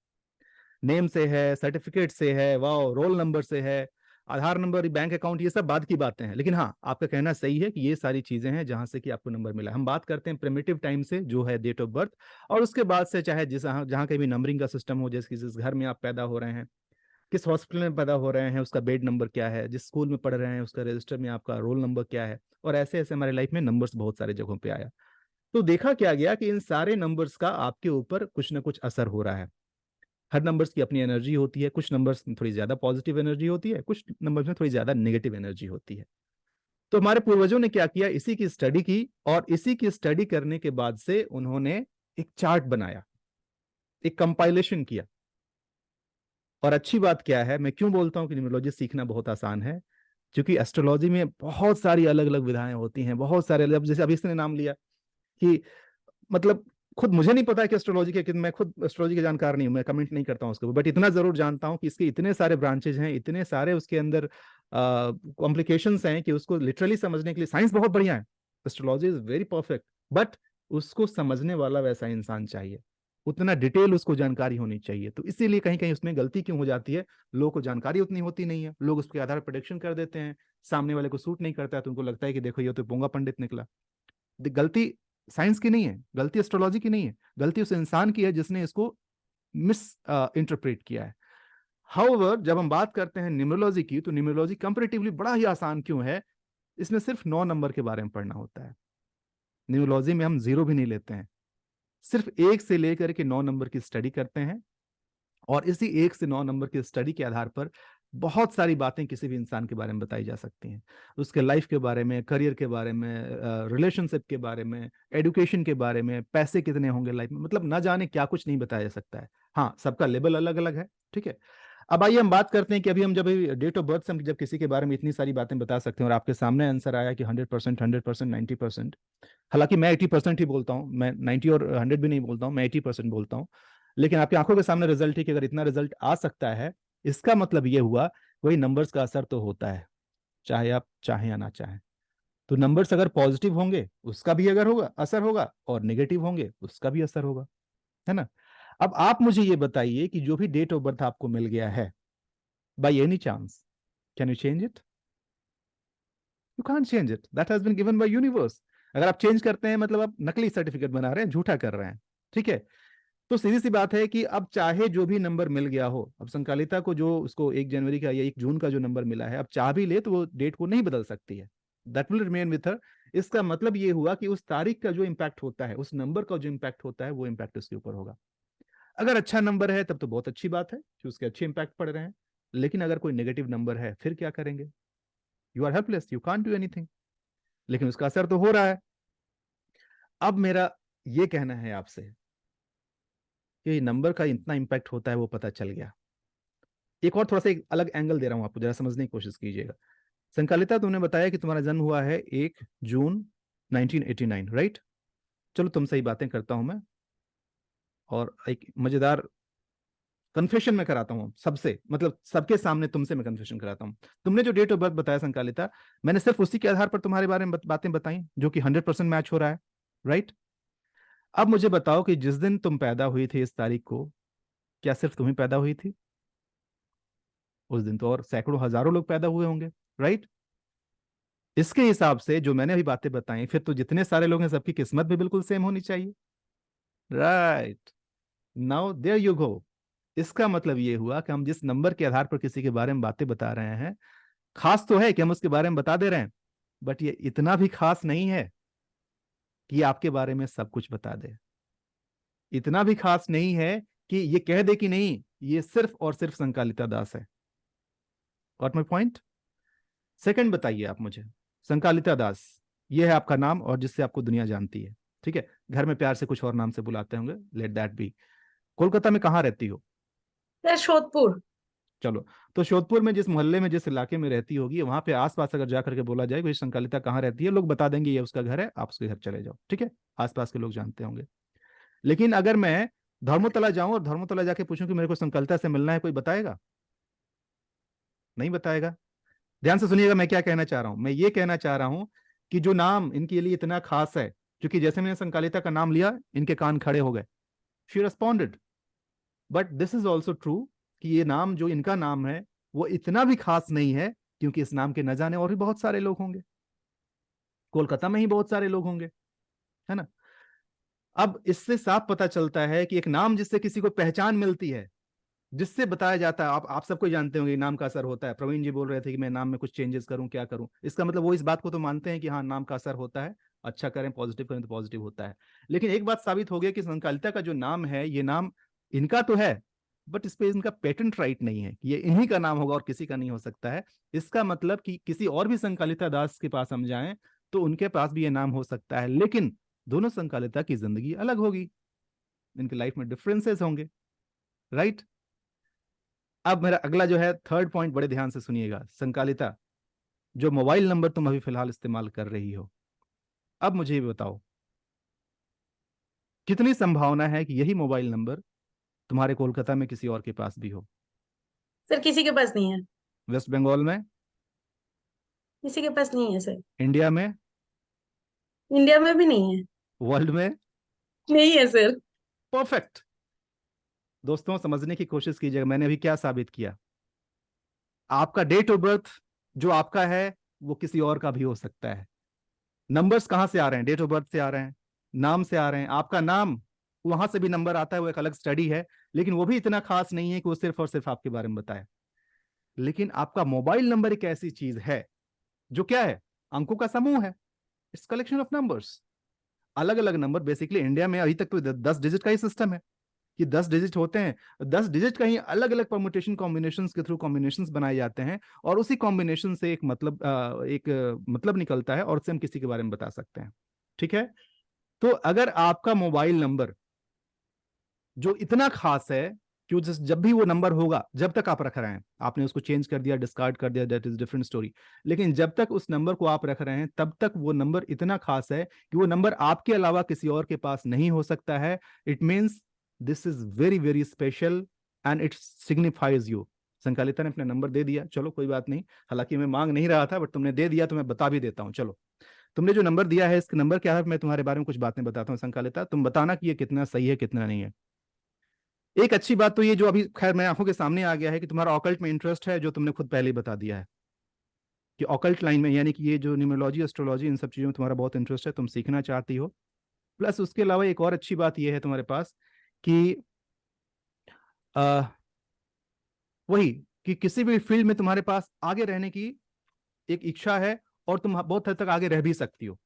नेम से है, सर्टिफिकेट से है, वाह, रोल नंबर से है, आधार नंबर, बैंक अकाउंट, ये सब बाद की बातें हैं। लेकिन हाँ, आपका कहना सही है कि ये सारी चीजें हैं जहां से कि आपको नंबर मिला। हम बात करते हैं प्रिमिटिव टाइम से, जो है डेट ऑफ बर्थ, और उसके बाद से चाहे जिस जहां कहीं भी नंबरिंग का सिस्टम हो, जैसे जिस घर में आप पैदा हो रहे हैं, किस हॉस्पिटल में पैदा हो रहे हैं, उसका बेड नंबर क्या है, जिस स्कूल में पढ़ रहे हैं उसका रजिस्टर में आपका रोल नंबर क्या है, और ऐसे ऐसे हमारे लाइफ में नंबर्स बहुत सारे जगहों पे आया। तो देखा क्या गया कि इन सारे नंबर्स का आपके ऊपर कुछ ना कुछ असर हो रहा है। हर नंबर्स की अपनी एनर्जी होती है, कुछ नंबर्स में थोड़ी ज्यादा पॉजिटिव एनर्जी होती है, कुछ नंबर्स में थोड़ी ज्यादा नेगेटिव एनर्जी होती है। तो हमारे पूर्वजों ने क्या किया, इसी की स्टडी की, और इसी की स्टडी करने के बाद से उन्होंने एक चार्ट बनाया, एक कंपाइलेशन किया। और अच्छी बात क्या है, मैं क्यों बोलता हूं कि न्यूमरोलॉजी सीखना बहुत आसान है, क्योंकि एस्ट्रोलॉजी में बहुत सारी अलग अलग विधाएं होती हैं, बहुत सारे, जैसे अभी इसने नाम लिया कि मतलब खुद मुझे नहीं पता कि एस्ट्रोलॉजी के, मैं खुद एस्ट्रोलॉजी के जानकार नहीं हूं, मैं कमेंट नहीं करता हूं उसके ऊपर, बट इतना जरूर जानता हूं कि इसके इतने सारे ब्रांचेज हैं, इतने सारे उसके अंदर कॉम्प्लिकेशंस हैं कि उसको लिटरली समझने के लिए साइंस बहुत बढ़िया है, astrology is very perfect, but उसको समझने वाला वैसा इंसान चाहिए, उतना डिटेल उसको जानकारी होनी चाहिए। तो इसीलिए कहीं कहीं उसमें गलती क्यों हो जाती है, लोगों को जानकारी उतनी होती नहीं है, लोग उसके आधार पर प्रेडिक्शन कर देते हैं, सामने वाले को सूट नहीं करता है तो उनको लगता है कि देखो ये तो पोंगा पंडित निकला। गलती साइंस की नहीं है, गलती एस्ट्रोलॉजी की नहीं है, गलती उस इंसान की है जिसने इसको मिस इंटरप्रेट किया है। हाउएवर, जब हम बात करते हैं न्यूमरोलॉजी की, तो न्यूमरोलॉजी कंपैरेटिवली बड़ा ही आसान क्यों है, इसमें सिर्फ 9 नंबर के बारे में पढ़ना होता है। न्यूमरोलॉजी में हम जीरो भी नहीं लेते हैं, सिर्फ 1 से लेकर के 9 नंबर की स्टडी करते हैं, और इसी 1 से 9 नंबर की स्टडी के आधार पर बहुत सारी बातें किसी भी इंसान के बारे में बताई जा सकती हैं, उसके लाइफ के बारे में, करियर के बारे में, रिलेशनशिप के बारे में, एजुकेशन के बारे में, पैसे कितने होंगे लाइफ में, मतलब ना जाने क्या कुछ नहीं बताया जा सकता है। हाँ, सबका लेवल अलग अलग है, ठीक है। अब आइए हम बात करते हैं कि अभी हम जब डेट ऑफ बर्थ से हम जब किसी के बारे में इतनी सारी बातें बता सकते हैं, और आपके सामने आंसर आया कि 100%, 100%, 90%। हालांकि मैं 80% ही बोलता हूँ, मैं 90 और 100 भी नहीं बोलता हूँ, मैं 80% बोलता हूँ। लेकिन आपकी आंखों के सामने रिजल्ट है कि अगर इतना रिजल्ट आ सकता है, इसका मतलब ये हुआ वही नंबर्स का असर तो होता है, चाहे आप चाहें या ना चाहें। तो नंबर्स अगर पॉजिटिव होंगे उसका भी अगर होगा असर होगा, और नेगेटिव होंगे उसका भी असर होगा, है ना। अब आप मुझे ये बताइए कि जो भी डेट ऑफ बर्थ आपको मिल गया है, by any chance, can you change it? You can't change it, that has been given by universe. अगर आप चेंज करते हैं मतलब आप नकली सर्टिफिकेट बना रहे हैं, झूठा कर रहे हैं, ठीक है। तो सीधी सी बात है कि अब चाहे जो भी नंबर मिल गया हो, अब संकालिता को जो उसको 1 जनवरी का या 1 जून का जो नंबर मिला है, अब चाह भी ले तो वो डेट को नहीं बदल सकती है, that will remain with her. इसका मतलब ये हुआ कि उस तारीख का जो इम्पैक्ट होता है, उस नंबर का जो इम्पैक्ट होता है, वो इम्पैक्ट उसके ऊपर होगा। अगर अच्छा नंबर है तब तो बहुत अच्छी बात है कि उसके अच्छे इंपैक्ट पड़ रहे हैं, लेकिन अगर कोई नेगेटिव नंबर है फिर क्या करेंगे? You are helpless, you can't do anything, लेकिन उसका असर तो हो रहा है। अब मेरा ये कहना है आपसे कि नंबर का इतना इंपैक्ट होता है वो पता चल गया। एक और थोड़ा सा एक अलग एंगल दे रहा हूं आपको, जरा समझने की कोशिश कीजिएगा। संकालिता, तुमने बताया कि तुम्हारा जन्म हुआ है 1 जून 1989, राइट? चलो तुमसे ही बातें करता हूं मैं, और एक मजेदार कन्फेशन में कराता हूँ सबसे, मतलब सबके सामने तुमसे मैं कन्फेशन कराता हूँ। तुमने जो डेट ऑफ बर्थ बताया संकालिता, मैंने सिर्फ उसी के आधार पर तुम्हारे बारे में बातें बताई जो कि 100% मैच हो रहा है, राइट? अब मुझे बताओ कि जिस दिन तुम पैदा हुई थी इस तारीख को, क्या सिर्फ तुम ही पैदा हुई थी? उस दिन तो और सैकड़ों हजारों लोग पैदा हुए होंगे, राइट? इसके हिसाब से जो मैंने अभी बातें बताई, फिर तो जितने सारे लोग हैं सबकी किस्मत भी बिल्कुल सेम होनी चाहिए, right? Now there you go. इसका मतलब ये हुआ कि हम जिस नंबर के आधार पर किसी के बारे में बातें बता रहे हैं, खास तो है कि हम उसके बारे में बता दे रहे हैं, बट ये इतना भी खास नहीं है कि ये आपके बारे में सब कुछ बता दे। इतना भी खास नहीं है कि ये कह दे कि नहीं ये सिर्फ और सिर्फ संकालिता दास है। Got my point? सेकंड बताइए आप मुझे, संकालिता दास ये है आपका नाम और जिससे आपको दुनिया जानती है, ठीक है? घर में प्यार से कुछ और नाम से बुलाते होंगे, लेट दैट बी। कोलकाता में कहाँ रहती हो? सर शोधपुर। चलो, तो जोधपुर में जिस मोहल्ले में जिस इलाके में रहती होगी, वहां पे आसपास अगर जाकर के बोला जाए कि संकालिता कहाँ रहती है, लोग बता देंगे ये उसका घर है, आप उसके घर चले जाओ, ठीक है? आसपास के लोग जानते होंगे। लेकिन अगर मैं धर्मतला जाऊं और धर्मतला जाके पूछूं कि मेरे को संकालिता से मिलना है, कोई बताएगा? नहीं बताएगा। ध्यान से सुनिएगा मैं क्या कहना चाह रहा हूं। मैं ये कहना चाह रहा हूं कि जो नाम इनके लिए इतना खास है, क्योंकि जैसे मैंने संकालिता का नाम लिया इनके कान खड़े हो गए, she responded. But this is also true कि ये नाम जो इनका नाम है वो इतना भी खास नहीं है, क्योंकि इस नाम के न जाने और भी बहुत सारे लोग होंगे, कोलकाता में ही बहुत सारे लोग होंगे, है ना? अब इससे साफ पता चलता है कि एक नाम जिससे किसी को पहचान मिलती है, जिससे बताया जाता है, आप सबको जानते होंगे नाम का असर होता है। प्रवीण जी बोल रहे थे कि मैं नाम में कुछ चेंजेस करूं, क्या करूं, इसका मतलब वो इस बात को तो मानते हैं कि हाँ नाम का असर होता है, अच्छा करें पॉजिटिव करें तो पॉजिटिव होता है। लेकिन एक बात साबित हो गई कि संकालिता का जो नाम है, ये नाम इनका तो है, बट इस पे इनका पेटेंट राइट नहीं है कि ये इन्हीं का नाम होगा और किसी का नहीं हो सकता है। इसका मतलब कि किसी और भी संकालिता दास के पास हम जाएं तो उनके पास भी ये नाम हो सकता है, लेकिन दोनों संकालिता की जिंदगी अलग होगी, इनकी लाइफ में डिफरेंसेस होंगे, राइट? अब मेरा अगला जो है थर्ड पॉइंट, बड़े ध्यान से सुनिएगा। संकालिता, जो मोबाइल नंबर तुम अभी फिलहाल इस्तेमाल कर रही हो, अब मुझे ये बताओ कितनी संभावना है कि यही मोबाइल नंबर तुम्हारे कोलकाता में किसी और के पास भी हो? सर किसी के पास नहीं है। वेस्ट बंगाल में? किसी के पास नहीं है सर। इंडिया में? इंडिया में भी नहीं है। वर्ल्ड में? नहीं है सर। परफेक्ट। दोस्तों समझने की कोशिश कीजिएगा, मैंने अभी क्या साबित किया। आपका डेट ऑफ बर्थ जो आपका है वो किसी और का भी हो सकता है। नंबर्स कहां से आ रहे हैं? डेट ऑफ बर्थ से आ रहे हैं, नाम से आ रहे हैं। आपका नाम, वहां से भी नंबर आता है, वो एक अलग स्टडी है, लेकिन वो भी इतना खास नहीं है कि वो सिर्फ और सिर्फ आपके बारे में बताए। लेकिन आपका मोबाइल नंबर एक ऐसी चीज है जो क्या है? अंकों का समूह है, इट्स कलेक्शन ऑफ नंबर्स। अलग अलग नंबर, बेसिकली इंडिया में अभी तक तो 10 डिजिट का ही सिस्टम है कि 10 डिजिट होते हैं, 10 डिजिट का ही अलग अलग परमुटेशन कॉम्बिनेशन के थ्रू कॉम्बिनेशन बनाए जाते हैं, और उसी कॉम्बिनेशन से एक मतलब निकलता है और उससे हम किसी के बारे में बता सकते हैं, ठीक है? तो अगर आपका मोबाइल नंबर जो इतना खास है कि जब भी वो नंबर होगा, जब तक आप रख रहे हैं, आपने उसको चेंज कर दिया, डिस्कार्ड कर दिया, दैट इज डिफरेंट स्टोरी, लेकिन जब तक उस नंबर को आप रख रहे हैं तब तक वो नंबर इतना खास है कि वो नंबर आपके अलावा किसी और के पास नहीं हो सकता है। It means this is very very special and it signifies you. Sankalita ने अपना नंबर दे दिया, चलो कोई बात नहीं, हालांकि मैं मांग नहीं रहा था, बट तुमने दे दिया तो मैं बता भी देता हूं। चलो, तुमने जो नंबर दिया है, इस नंबर के आधार पर मैं तुम्हारे बारे में कुछ बातें बताता हूँ। संकालिता, तुम बताना कि ये कितना सही है कितना नहीं है। एक अच्छी बात तो ये जो अभी खैर मेरे आंखों के सामने आ गया है कि तुम्हारा ऑकल्ट में इंटरेस्ट है, जो तुमने खुद पहले ही बता दिया है कि ऑकल्ट लाइन में, यानी कि ये जो न्यूमरोलॉजी एस्ट्रोलॉजी इन सब चीज़ों में तुम्हारा बहुत इंटरेस्ट है, तुम सीखना चाहती हो। प्लस उसके अलावा एक और अच्छी बात ये है तुम्हारे पास कि आ, वही कि किसी भी फील्ड में तुम्हारे पास आगे रहने की एक इच्छा है, और तुम बहुत हद तक आगे रह भी सकती हो।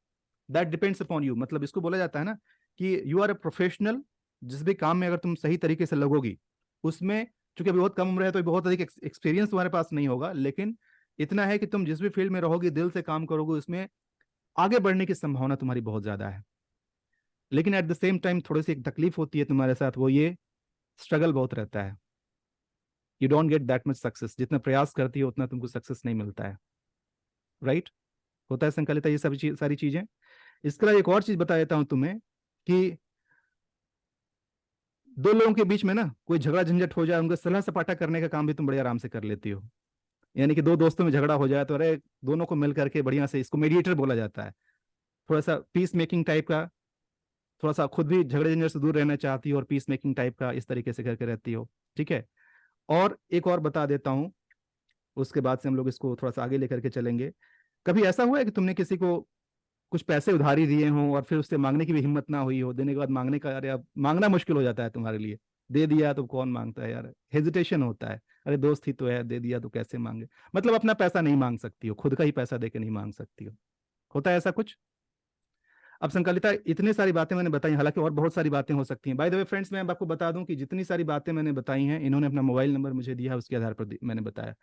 That depends upon you. मतलब इसको बोला जाता है ना कि यू आर अ प्रोफेशनल। जिस भी काम में अगर तुम सही तरीके से लगोगी उसमें, चूंकि अभी बहुत कम उम्र है तो बहुत अधिक एक्सपीरियंस तुम्हारे पास नहीं होगा, लेकिन इतना है कि तुम जिस भी फील्ड में रहोगी, दिल से काम करोगे, उसमें आगे बढ़ने की संभावना तुम्हारी बहुत ज्यादा है। लेकिन एट द सेम टाइम थोड़ी सी एक तकलीफ होती है तुम्हारे साथ, वो ये स्ट्रगल बहुत रहता है। You don't get that much success, जितना प्रयास करती है उतना तुमको सक्सेस नहीं मिलता है, राइट? होता है संकलिता ये सभी सारी चीजें। इसके अलावा एक और चीज बता देता हूं तुम्हें कि दो लोगों के बीच में ना कोई झगड़ा झंझट हो जाए, उनका सलाह सपाटा करने का काम भी तुम बड़े आराम से कर लेती हो। यानी कि दो दोस्तों में झगड़ा हो जाए तो अरे दोनों को मिल करके बढ़िया से, इसको मीडिएटर बोला जाता है, थोड़ा सा पीस मेकिंग टाइप का, थोड़ा सा खुद भी झगड़े झंझट से दूर रहना चाहती हो और पीस मेकिंग टाइप का इस तरीके से करके रहती हो, ठीक है। और एक और बता देता हूं, उसके बाद से हम लोग इसको थोड़ा सा आगे लेकर के चलेंगे। कभी ऐसा हुआ है कि तुमने किसी को कुछ पैसे उधारी दिए हों और फिर उससे मांगने की भी हिम्मत ना हुई हो, देने के बाद मांगने का, अरे अब मांगना मुश्किल हो जाता है तुम्हारे लिए, दे दिया तो कौन मांगता है यार, हेजिटेशन होता है, अरे दोस्त ही तो है, दे दिया तो कैसे मांगे, मतलब अपना पैसा नहीं मांग सकती हो, खुद का ही पैसा देके नहीं मांग सकती हो, होता है ऐसा कुछ? अब संकलिता, इतनी सारी बातें मैंने बताई, हालांकि और बहुत सारी बातें हो सकती हैं। बाय द वे फ्रेंड्स, मैं अब आपको बता दूं कि जितनी सारी बातें मैंने बताई हैं, इन्होंने अपना मोबाइल नंबर मुझे दिया है, उसके आधार पर मैंने बताया,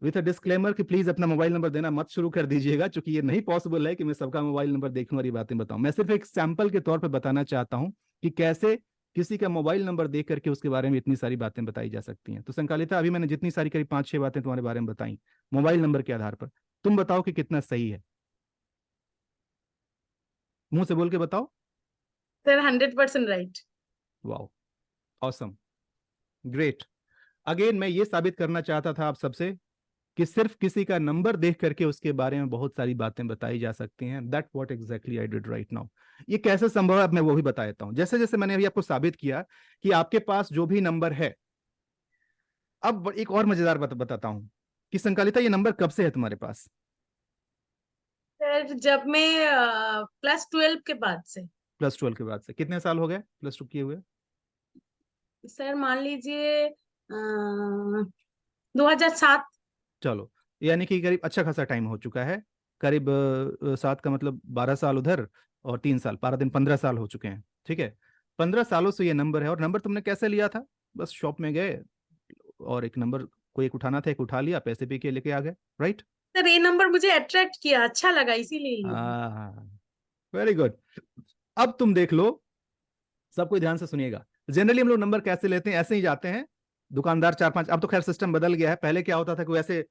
विथ अ डिस्क्लेमर कि प्लीज अपना मोबाइल नंबर देना मत शुरू कर दीजिएगा, क्योंकि ये नहीं पॉसिबल है कि मैं सबका मोबाइल नंबर देखूं और ये बातें बताऊं। मैं सिर्फ एक सैंपल के तौर पर बताना चाहता हूं कि कैसे किसी का मोबाइल नंबर देख करके उसके बारे में इतनी सारी बातें बताई जा सकती हैं। तो संकालिता, अभी मैंने जितनी सारी करीब 5-6 बातें तुम्हारे बारे में बताई मोबाइल नंबर के आधार पर, तुम बताओ कि कितना सही है, मुंह से बोल के बताओ। Sir 100% right. Wow, awesome, great. Again मैं ये साबित करना चाहता था आप सबसे कि सिर्फ किसी का नंबर देख करके उसके बारे में बहुत सारी बातें बताई जा सकती हैं। That what exactly I did right now. ये कैसे संभव है, अब मैं वो भी बता देता हूं। जैसे जैसे मैंने अभी आपको साबित किया कि आपके पास जो भी नंबर है, अब एक और मजेदार बात बताता हूं कि संकालिता, ये नंबर कब से है तुम्हारे पास? सर जब मैं +12 के बाद से। +12 के बाद से। कितने साल हो गए +2 किए हुए? सर मान लीजिए 2007। चलो, यानी कि करीब अच्छा खासा टाइम हो चुका है, करीब 7 का मतलब 12 साल उधर और 3 साल, 12 दिन 15 साल हो चुके हैं, ठीक है। 15 सालों से ये नंबर है। और नंबर तुमने कैसे लिया था? बस शॉप में गए और एक नंबर कोई एक उठाना था, एक उठा लिया, पैसे पे के लेके आ गए, राइट? सर ये नंबर मुझे अट्रैक्ट किया, अच्छा लगा, इसीलिए लिया। हाँ, वेरी गुड। अब तुम देख लो, सब कोई ध्यान से सुनिएगा। जनरली हम लोग नंबर कैसे लेते हैं? ऐसे ही जाते हैं, दुकानदार 4-5, अब तो खैर सिस्टम बदल गया है, पहले क्या होता था कि ऐसे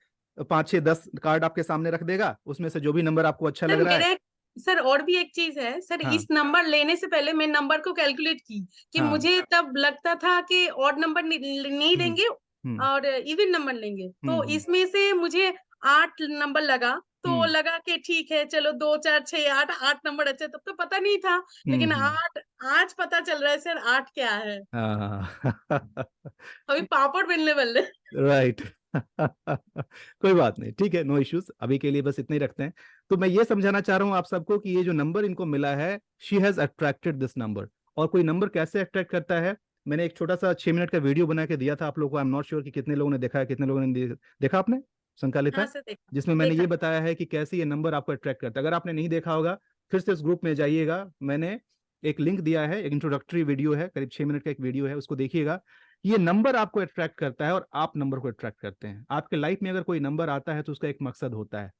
5-6-10 कार्ड आपके सामने रख देगा, उसमें से जो भी नंबर आपको अच्छा सर लग रहा है। सर और भी एक चीज है सर, हाँ इस नंबर लेने से पहले मैं नंबर को कैलकुलेट की कि हाँ। मुझे तब लगता था कि ऑड नंबर नहीं हम्म देंगे हम्म और इवन नंबर लेंगे, तो हम्म इसमें से मुझे 8 नंबर लगा, तो हम्म लगा कि ठीक है चलो 2 4 6 8, 8 नंबर अच्छे, तब तो पता नहीं था, लेकिन हम्म। 8 आज पता चल रहा है सर 8 क्या है। हाँ अभी पापड़ बेलने वाले। राइट कोई बात नहीं, ठीक है, नो इश्यूज, अभी के लिए बस इतने ही रखते हैं। तो मैं ये समझाना चाह रहा हूं आप सबको कि ये जो नंबर इनको मिला है, she has attracted this number. और कोई नंबर कैसे अट्रैक्ट करता है, मैंने एक छोटा सा 6 मिनट का वीडियो बना के दिया था आप लोगों को। आई एम नॉट श्योर कि कितने लोगों ने देखा है, कितने लोगों ने देखा आपने हाँ संकालिता, सर देखा। जिसमें मैंने देखा। ये बताया है कि कैसे ये नंबर आपको अट्रैक्ट करता है। अगर आपने नहीं देखा होगा, फिर से इस ग्रुप में जाइएगा, मैंने एक लिंक दिया है, एक इंट्रोडक्टरी वीडियो है, करीब 6 मिनट का एक वीडियो है, उसको देखिएगा। ये नंबर आपको अट्रैक्ट करता है और आप नंबर को अट्रैक्ट करते हैं। आपके लाइफ में अगर कोई नंबर आता है तो उसका एक मकसद होता है,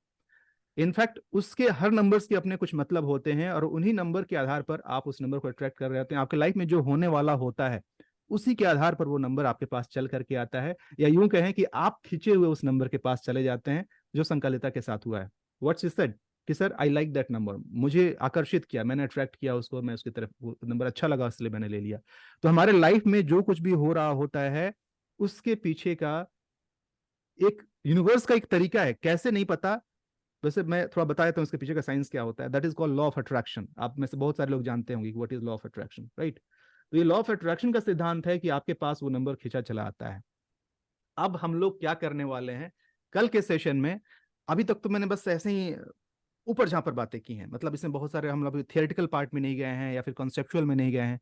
इनफैक्ट उसके हर नंबर्स के अपने कुछ मतलब होते हैं, और उन्हीं नंबर के आधार पर आप उस नंबर को अट्रैक्ट कर रहे होते हैं। आपके लाइफ में जो होने वाला होता है उसी के आधार पर वो नंबर आपके पास चल करके आता है, या यूं कहें कि आप खींचे हुए उस नंबर के पास चले जाते हैं, जो संकलिता के साथ हुआ है। व्हाट्स इज दैट कि sir I like that number, मुझे आकर्षित किया, मैंने अट्रैक्ट किया उसको, मैं उसकी तरफ, वो नंबर अच्छा लगा इसलिए मैंने ले लिया। तो हमारे लाइफ में जो कुछ भी हो रहा होता है उसके पीछे का एक यूनिवर्स का एक तरीका है, कैसे नहीं पता। वैसे मैं थोड़ा बता देता हूँ इसके पीछे का साइंस क्या होता है। That is called law of attraction. आप में से बहुत सारे लोग जानते होंगे कि what is law of attraction, right? तो ये लॉ ऑफ अट्रैक्शन का सिद्धांत है कि आपके पास वो नंबर खींचा चला आता है। अब हम लोग क्या करने वाले हैं कल के सेशन में, अभी तक तो मैंने बस ऐसे ही ऊपर जहां पर बातें की हैं, मतलब इसमें बहुत सारे हम लोग थियोरेटिकल पार्ट में नहीं गए हैं या फिर कॉन्सेप्चुअल में नहीं गए हैं।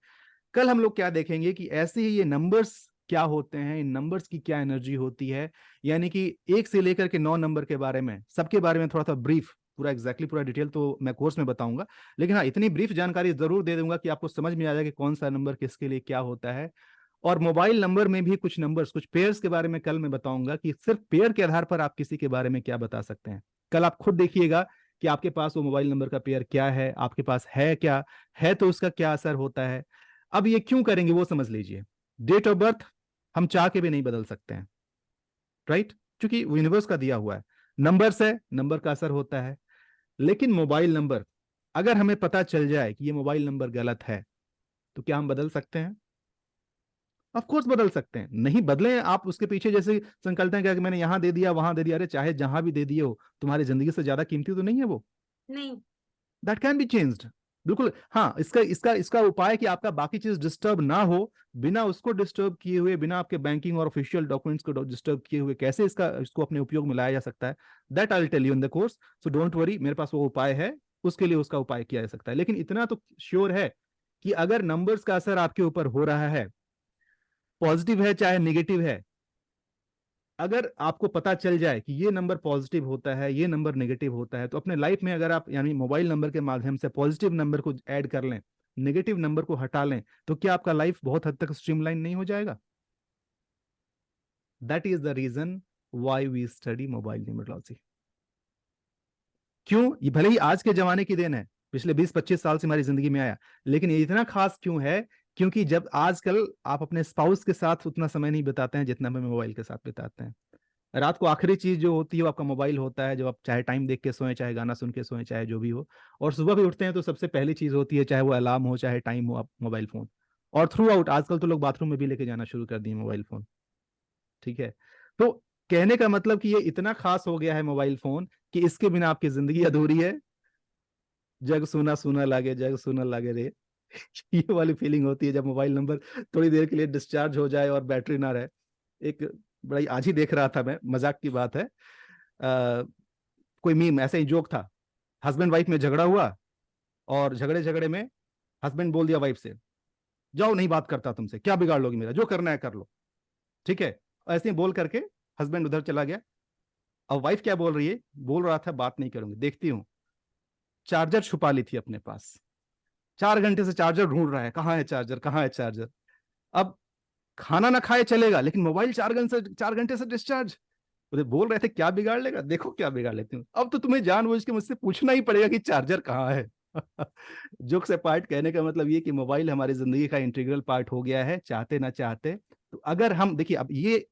कल हम लोग क्या देखेंगे कि ऐसे ही ये नंबर्स क्या होते हैं, इन नंबर्स की क्या एनर्जी होती है, यानी कि 1 से लेकर के 9 नंबर के बारे में, सबके बारे में थोड़ा सा ब्रीफ, पूरा एग्जैक्टली पूरा डिटेल तो मैं कोर्स में बताऊंगा, लेकिन हाँ इतनी ब्रीफ जानकारी जरूर दे दूंगा कि आपको समझ में आ जाए कि कौन सा नंबर किसके लिए क्या होता है। और मोबाइल नंबर में भी कुछ नंबर्स, कुछ पेयर्स के बारे में कल मैं बताऊंगा कि सिर्फ पेयर के आधार पर आप किसी के बारे में क्या बता सकते हैं। कल आप खुद देखिएगा कि आपके पास वो मोबाइल नंबर का पेयर क्या है, आपके पास है क्या है, तो उसका क्या असर होता है। अब ये क्यों करेंगे वो समझ लीजिए। डेट ऑफ बर्थ हम चाह के भी नहीं बदल सकते हैं, राइट? क्योंकि यूनिवर्स का दिया हुआ है, नंबर्स है, नंबर का असर होता है। लेकिन मोबाइल नंबर अगर हमें पता चल जाए कि ये मोबाइल नंबर गलत है, तो क्या हम बदल सकते हैं? ऑफ कोर्स बदल सकते हैं। नहीं बदले आप उसके पीछे जैसे संकल्प है कि मैंने यहां दे दिया वहां दे दिया, अरे चाहे जहां भी दे दिए हो, तुम्हारी जिंदगी से ज्यादा कीमती तो नहीं है वो। नहीं। That can be changed. बिल्कुल हाँ, इसका इसका इसका उपाय कि आपका बाकी चीज डिस्टर्ब ना हो, बिना उसको डिस्टर्ब किए हुए, बिना आपके बैंकिंग और ऑफिशियल डॉक्यूमेंट्स को डिस्टर्ब किए हुए कैसे इसको अपने उपयोग में लाया जा सकता है, that I will tell you in the course. So don't worry, मेरे पास वो उपाय है, उसके लिए उसका उपाय किया जा सकता है। लेकिन इतना तो श्योर है कि अगर नंबर्स का असर आपके ऊपर हो रहा है, पॉजिटिव है चाहे नेगेटिव है, अगर आपको पता चल जाए कि ये नंबर पॉजिटिव होता है, ये नंबर नेगेटिव होता है, तो अपने लाइफ में अगर आप यानी मोबाइल नंबर के माध्यम से पॉजिटिव नंबर को ऐड कर लें, नेगेटिव नंबर को हटा लें, तो क्या आपका लाइफ बहुत हद तक स्ट्रीमलाइन नहीं हो जाएगा? That is the reason why we study mobile numerology. क्यों? ये भले ही आज के जमाने की देन है, पिछले 20-25 साल से हमारी जिंदगी में आया, लेकिन ये इतना खास क्यों है? क्योंकि जब आजकल आप अपने स्पाउस के साथ उतना समय नहीं बिताते हैं जितना हमें मोबाइल के साथ बिताते हैं। रात को आखिरी चीज जो होती है वो आपका मोबाइल होता है, जब आप चाहे टाइम देख के सोएं, चाहे गाना सुन के सोएं, चाहे जो भी हो। और सुबह भी उठते हैं तो सबसे पहली चीज होती है, चाहे वो अलार्म हो चाहे टाइम हो, आप मोबाइल फोन। और थ्रू आउट आजकल तो लोग बाथरूम में भी लेके जाना शुरू कर दिए मोबाइल फोन। ठीक है, तो कहने का मतलब कि ये इतना खास हो गया है मोबाइल फोन कि इसके बिना आपकी जिंदगी अधूरी है। जग सुना सुना लागे, जग सुना लागे रे। ये वाली फीलिंग होती है जब मोबाइल नंबर थोड़ी देर के लिए डिस्चार्ज हो जाए और बैटरी ना रहे। एक बड़ा आज ही देख रहा था मैं, मजाक की बात है, कोई मीम ऐसे ही जोक था, हस्बैंड वाइफ में झगड़ा हुआ और झगड़े झगड़े में हस्बैंड बोल दिया वाइफ से, जाओ नहीं बात करता तुमसे, क्या बिगाड़ लोगी मेरा, जो करना है कर लो। ठीक है, ऐसे ही बोल करके हस्बैंड उधर चला गया। अब वाइफ क्या बोल रही है? बोल रहा था बात नहीं करूंगी, देखती हूँ चार्जर छुपा ली थी अपने पास, 4 घंटे से चार्जर ढूंढ रहा है, कहाँ है चार्जर, कहाँ है चार्जर। अब खाना ना खाए चलेगा, लेकिन मोबाइल 4 घंटे से डिस्चार्ज। मुझे बोल रहे थे क्या बिगाड़ लेगा, देखो क्या बिगाड़ लेती हूँ। अब तो तुम्हें जानबूझ के मुझसे पूछना ही पड़ेगा कि चार्जर कहाँ है। जोक से पार्ट, कहने का मतलब ये कि मोबाइल हमारी जिंदगी का इंटीग्रल पार्ट हो गया है, चाहते ना चाहते। तो अगर हम देखिए, अब ये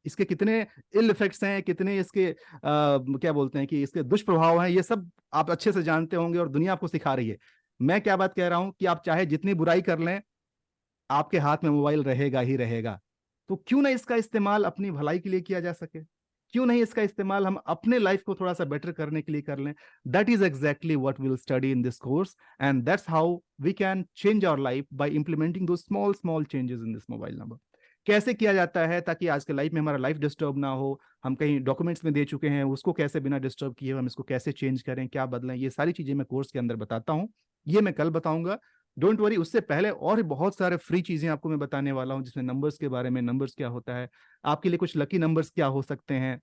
इसके कितने इल इफेक्ट्स हैं, कितने इसके क्या बोलते हैं कि इसके दुष्प्रभाव हैं, ये सब आप अच्छे से जानते होंगे और दुनिया आपको सिखा रही है। मैं क्या बात कह रहा हूं कि आप चाहे जितनी बुराई कर लें, आपके हाथ में मोबाइल रहेगा ही रहेगा। तो क्यों ना इसका इस्तेमाल अपनी भलाई के लिए किया जा सके? क्यों नहीं इसका इस्तेमाल हम अपने लाइफ को थोड़ा सा बेटर करने के लिए कर लें? That is exactly what we will study in this course, and that's how we can change our life by implementing दो small small changes in this mobile number. कैसे किया जाता है ताकि आज के लाइफ में हमारा लाइफ डिस्टर्ब ना हो? हम कहीं डॉक्यूमेंट्स में दे चुके हैं, उसको कैसे बिना डिस्टर्ब किए हम इसको कैसे चेंज करें, क्या बदलें, ये सारी चीजें मैं कोर्स के अंदर बताता हूँ। ये मैं कल बताऊंगा, डोंट वरी। उससे पहले और बहुत सारे फ्री चीजें आपको मैं बताने वाला हूं, जिसमें नंबर्स के बारे में, नंबर्स क्या होता है, आपके लिए कुछ लकी नंबर्स क्या हो सकते हैं,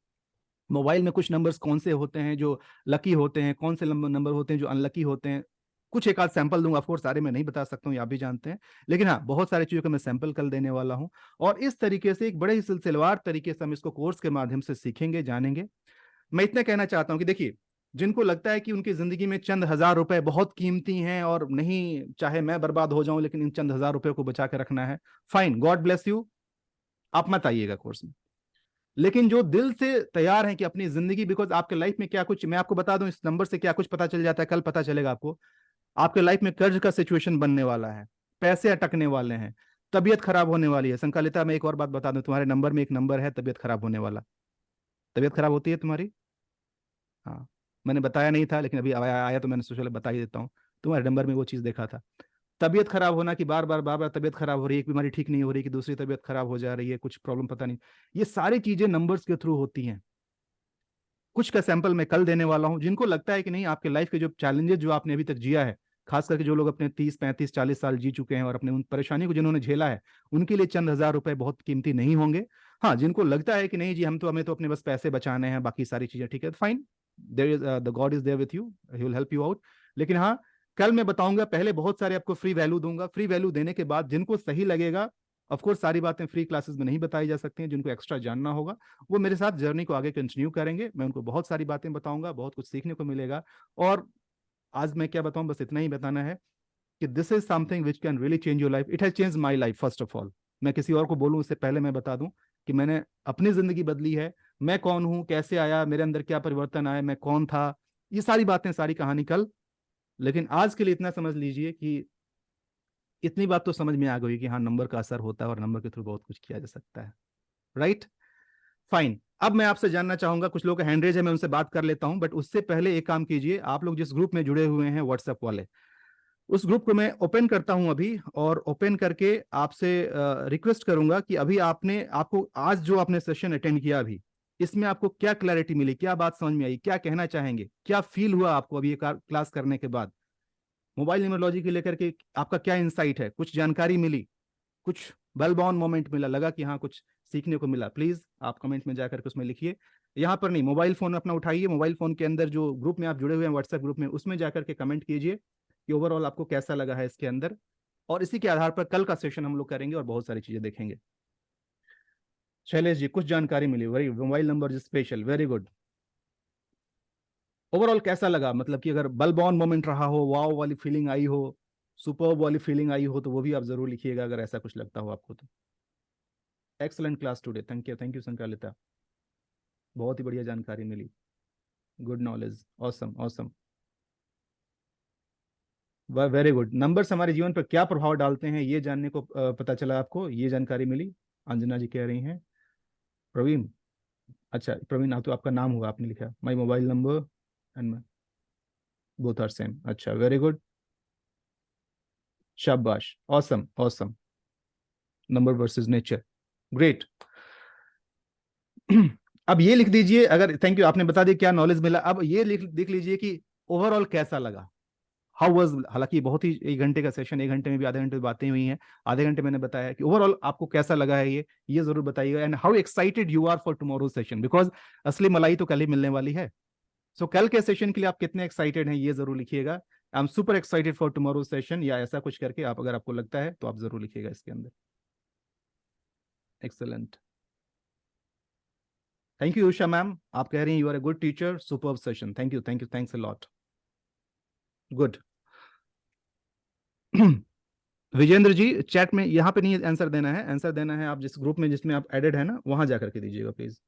मोबाइल में कुछ नंबर्स कौन से होते हैं जो लकी होते हैं, कौन से नंबर होते हैं जो अनलकी होते हैं। कुछ एक आध सैंपल दूंगा, ऑफकोर्स सारे मैं नहीं बता सकता हूँ, आप भी जानते हैं, लेकिन हाँ बहुत सारी चीजों का मैं सैंपल कल देने वाला हूँ। और इस तरीके से एक बड़े ही सिलसिलेवार तरीके से हम इसको कोर्स के माध्यम से सीखेंगे, जानेंगे। मैं इतना कहना चाहता हूँ कि देखिए, जिनको लगता है कि उनकी जिंदगी में चंद हजार रुपए बहुत कीमती हैं और नहीं, चाहे मैं बर्बाद हो जाऊं लेकिन इन चंद हजार रुपए को बचा के रखना है, फाइन, गॉड ब्लेस यू, आप मत आइएगा कोर्स में। लेकिन जो दिल से तैयार हैं कि अपनी जिंदगी, बिकॉज आपके लाइफ में क्या कुछ, मैं आपको बता दूं, इस नंबर से क्या कुछ पता चल जाता है, कल पता चलेगा आपको। आपके लाइफ में कर्ज का सिचुएशन बनने वाला है, पैसे अटकने वाले हैं, तबीयत खराब होने वाली है। संकालिता, मैं एक और बात बता दूं, तुम्हारे नंबर में एक नंबर है तबीयत खराब होने वाला। तबीयत खराब होती है तुम्हारी? हाँ, मैंने बताया नहीं था लेकिन अभी आया तो मैंने सोचा बता ही देता हूँ। तुम्हारे नंबर में वो चीज़ देखा था, तबीयत खराब होना, कि बार बार बार बार तबीयत खराब हो रही है, एक बीमारी ठीक नहीं हो रही, कि दूसरी तबीयत खराब हो जा रही है, कुछ प्रॉब्लम पता नहीं। ये सारी चीजें नंबर्स के थ्रू होती हैं। कुछ का सैंपल मैं कल देने वाला हूं। जिनको लगता है कि नहीं, आपके लाइफ के जो चैलेंजेस जो आपने अभी तक जिया है, खास करके जो लोग अपने 30-35-40 साल जी चुके हैं और अपने उन परेशानी को जिन्होंने झेला है, उनके लिए चंद हजार रुपए बहुत कीमती नहीं होंगे। हाँ, जिनको लगता है कि नहीं जी, हमें तो अपने बस पैसे बचाने हैं, बाकी सारी चीजें ठीक है, fine, there is the god is there with you, he will help you out. लेकिन हाँ, कल मैं बताऊंगा, पहले बहुत सारे आपको फ्री वैल्यू दूंगा। फ्री वैल्यू देने के बाद जिनको सही लगेगा, ऑफ कोर्स सारी बातें फ्री क्लासेस में नहीं बताई जा सकती हैं, जिनको एक्स्ट्रा जानना होगा वो मेरे साथ जर्नी को आगे कंटिन्यू करेंगे। मैं उनको बहुत सारी बातें बताऊंगा, बहुत कुछ सीखने को मिलेगा। और आज मैं क्या बताऊं, बस इतना ही बताना है कि this is something which can really change your life. It has change my life first of all. मैं किसी और को बोलूं उससे पहले मैं बता दूं कि मैंने अपनी जिंदगी बदली है। मैं कौन हूं, कैसे आया, मेरे अंदर क्या परिवर्तन आया, मैं कौन था, ये सारी बातें, सारी कहानी कल लेकिन आज के लिए इतना समझ लीजिए कि इतनी बात तो समझ में आ गई कि हाँ, नंबर का असर होता है और नंबर के थ्रू बहुत कुछ किया जा सकता है। Right, fine. अब मैं आपसे जानना चाहूंगा, कुछ लोग हैंड रेज है, मैं उनसे बात कर लेता हूं, बट उससे पहले एक काम कीजिए, आप लोग जिस ग्रुप में जुड़े हुए हैं व्हाट्सएप वाले, उस ग्रुप को मैं ओपन करता हूं अभी, और ओपन करके आपसे रिक्वेस्ट करूंगा कि अभी आपको आज जो आपने सेशन अटेंड किया, अभी इसमें आपको क्या क्लैरिटी मिली, क्या बात समझ में आई, क्या कहना चाहेंगे, क्या फील हुआ आपको अभी ये क्लास करने के बाद, मोबाइल न्यूमरोलॉजी को लेकर के आपका क्या इंसाइट है, कुछ जानकारी मिली, कुछ वेल बॉर्न मोमेंट मिला, लगा कि हाँ कुछ सीखने को मिला, प्लीज आप कमेंट में जाकर के उसमें लिखिए। यहाँ पर नहीं, मोबाइल फोन अपना उठाइए, मोबाइल फोन के अंदर जो ग्रुप में आप जुड़े हुए हैं व्हाट्सएप ग्रुप में, उसमें जाकर के कमेंट कीजिए कि ओवरऑल आपको कैसा लगा है इसके अंदर, और इसी के आधार पर कल का सेशन हम लोग करेंगे और बहुत सारी चीजें देखेंगे। शैलेश जी, कुछ जानकारी मिली, very mobile number special, very good. Overall कैसा लगा, मतलब कि अगर बल बॉर्न मोमेंट रहा हो, वाओ वाली फीलिंग आई हो, सुपर वाली फीलिंग आई हो, तो वो भी आप जरूर लिखिएगा अगर ऐसा कुछ लगता हो आपको तो। Excellent class today, thank you Sankalita, बहुत ही बढ़िया जानकारी मिली, good knowledge, awesome awesome, very good. Numbers हमारे जीवन पर क्या प्रभाव डालते हैं ये जानने को पता चला आपको, ये जानकारी मिली। अंजना जी कह रही हैं, प्रवीण, अच्छा प्रवीण, आप तो आपका नाम हुआ, आपने लिखा my mobile number and both are same, अच्छा वेरी गुड, शाबाश, awesome awesome, number versus nature, great. अब ये लिख दीजिए, अगर थैंक यू आपने बता दिया क्या नॉलेज मिला, अब ये लिख लीजिए कि ओवरऑल कैसा लगा, हाउ वाज, हालांकि बहुत ही 1 घंटे का सेशन, 1 घंटे में भी आधे घंटे बातें हुई हैं, आधे घंटे मैंने बताया कि ओवरऑल आपको कैसा लगा है ये जरूर बताइएगा, and how excited you are for tomorrow session, because असली मलाई तो कल ही मिलने वाली है। सो कल के सेशन के लिए आप कितने एक्साइटेड हैं ये जरूर लिखिएगा, आई am super excited for tomorrow session, या ऐसा कुछ करके आप, अगर आपको लगता है तो आप जरूर लिखिएगा इसके अंदर। Excellent, thank you Usha ma'am, आप कह रही हैं you are a good teacher, superb session, thank you, thanks a lot, good. Vijendra ji, chat में यहाँ पे नहीं आंसर देना है, आंसर देना है आप जिस ग्रुप में जिसमें आप एडेड है ना, वहां जाकर के दीजिएगा please.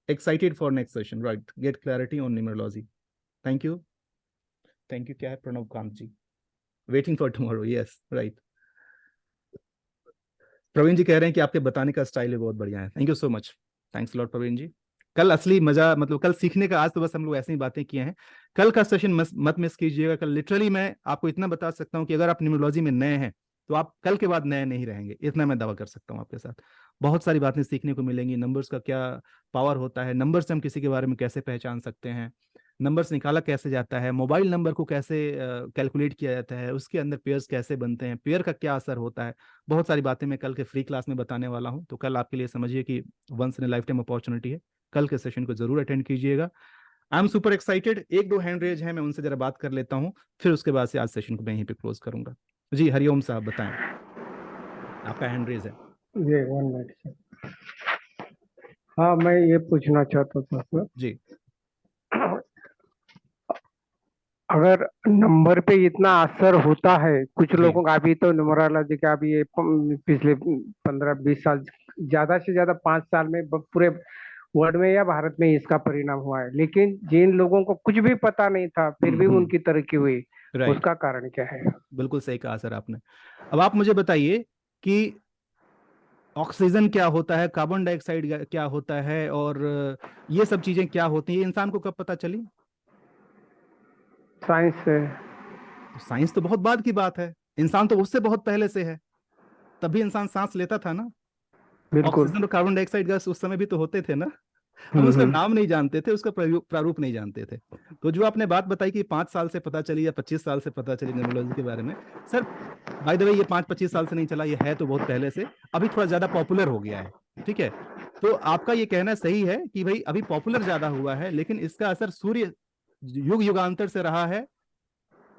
Excited for next session, right, get clarity on numerology, thank you क्या है, Pranav Kant ji, waiting for tomorrow, yes right. Praveen ji कह रहे हैं कि आपके बताने का स्टाइल भी बहुत बढ़िया है, thank you so much, thanks lot Praveen ji. कल असली मजा, मतलब कल सीखने का, आज तो बस हम लोग ऐसी ही बातें किए हैं, कल का सेशन मत मिस कीजिएगा। कल लिटरली मैं आपको इतना बता सकता हूँ कि अगर आप न्यूमरोलॉजी में नए हैं तो आप कल के बाद नए नहीं रहेंगे, इतना मैं दावा कर सकता हूँ आपके साथ। बहुत सारी बातें सीखने को मिलेंगी, नंबर्स का क्या पावर होता है, नंबर से हम किसी के बारे में कैसे पहचान सकते हैं, नंबर्स निकाला कैसे जाता है, मोबाइल नंबर को कैसे कैलकुलेट किया जाता है, उसके अंदर पेयर्स कैसे बनते हैं, पेयर का क्या असर होता है, बहुत सारी बातें मैं कल के फ्री क्लास में बताने वाला हूं। तो कल आपके लिए समझिए कि once in lifetime opportunity है, कल के सेशन को जरूर अटेंड कीजिएगा। I am super excited. 1-2 hand raise है, मैं उनसे जरा बात कर लेता हूं, फिर उसके बाद से आज सेशन को मैं यहीं पे क्लोज करूंगा। जी हरिओम साहब बताएं, आपका हैंड रेज है। ये 1 मिनट। हाँ, मैं ये पूछना चाहता था सर, जी अगर नंबर पे इतना असर होता है कुछ जी लोगों का, अभी तो न्यूमरोलॉजी का अभी ये पिछले 15-20 साल, ज्यादा से ज्यादा 5 साल में पूरे वर्ल्ड में या भारत में इसका परिणाम हुआ है, लेकिन जिन लोगों को कुछ भी पता नहीं था फिर भी उनकी तरक्की हुई, राइट, उसका कारण क्या है? बिल्कुल सही कहा सर आपने। अब आप मुझे बताइए कि ऑक्सीजन क्या होता है, कार्बन डाइऑक्साइड क्या होता है, और ये सब चीजें क्या होती हैं, इंसान को कब पता चली? साइंस से। तो साइंस तो बहुत बाद की बात है, इंसान तो उससे बहुत पहले से है, तभी इंसान सांस लेता था ना। बिल्कुल। ऑक्सीजन और कार्बन डाइऑक्साइड गैस उस समय भी तो होते थे ना, हम उसका हम्म। नाम नहीं जानते थे, उसका प्रारूप नहीं जानते थे। तो जो आपने बात बताई कि 5 साल से पता चली या 25 साल से पता चली न्यूमरोलॉजी के बारे में, सर बाय द वे ये 5-25 साल से नहीं चला, ये है तो बहुत पहले से, अभी थोड़ा ज्यादा पॉपुलर हो गया है, ठीक है। तो आपका ये कहना सही है कि भाई अभी पॉपुलर ज्यादा हुआ है, लेकिन इसका असर सूर्य युग युगांतर से रहा है,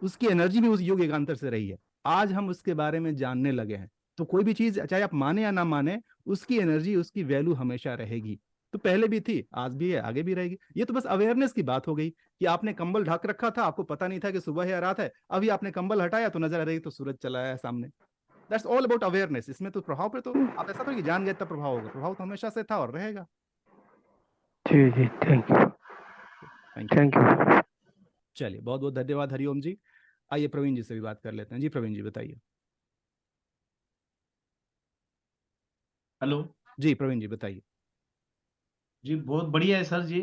उसकी एनर्जी भी उस युग युगांतर से रही है, आज हम उसके बारे में जानने लगे हैं। तो कोई भी चीज चाहे आप माने या ना माने, उसकी एनर्जी, उसकी वैल्यू हमेशा रहेगी। तो पहले भी थी, आज भी है, आगे भी रहेगी। ये तो बस अवेयरनेस की बात हो गई कि आपने कंबल ढक रखा था, आपको पता नहीं था कि सुबह है या रात है, अभी आपने कंबल हटाया तो नजर आ रही तो सूरज चला है सामने। That's all about awareness. इसमें तो प्रभाव पे तो आप ऐसा तो कि जान गए तब प्रभाव होगा, प्रभाव तो हमेशा से था और रहेगा। जी जी, thank you. Thank you. Thank you. चलिए बहुत बहुत धन्यवाद हरिओम जी। आइए प्रवीण जी से भी बात कर लेते हैं। जी प्रवीण जी बताइए। हेलो जी प्रवीण जी बताइए। जी, बहुत बढ़िया है सर जी।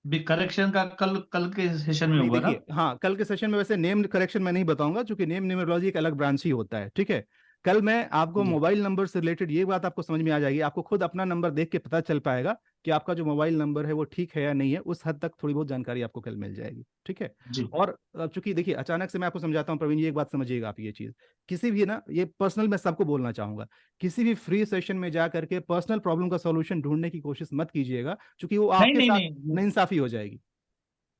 भी करेक्शन का कल कल के सेशन में नहीं होगा ना? देखिए, हाँ कल के सेशन में वैसे नेम करेक्शन मैं नहीं बताऊंगा, क्योंकि नेम न्यूमरोलॉजी एक अलग ब्रांच ही होता है, ठीक है। कल मैं आपको जी मोबाइल नंबर से रिलेटेड ये बात आपको समझ में आ जाएगी, आपको खुद अपना नंबर देख के पता चल पाएगा कि आपका जो मोबाइल नंबर है वो ठीक है या नहीं है। उस हद तक थोड़ी बहुत जानकारी आपको कल मिल जाएगी, ठीक है। जी और चूंकि देखिए अचानक से मैं आपको समझाता हूँ प्रवीण जी, एक बात समझिएगा आप, ये चीज किसी भी ना, ये पर्सनल मैं सबको बोलना चाहूंगा, किसी भी फ्री सेशन में जा करके पर्सनल प्रॉब्लम का सॉल्यूशन ढूंढने की कोशिश मत कीजिएगा, क्योंकि वो नहीं आपके नहीं साथ नहीं। नाइंसाफी हो जाएगी।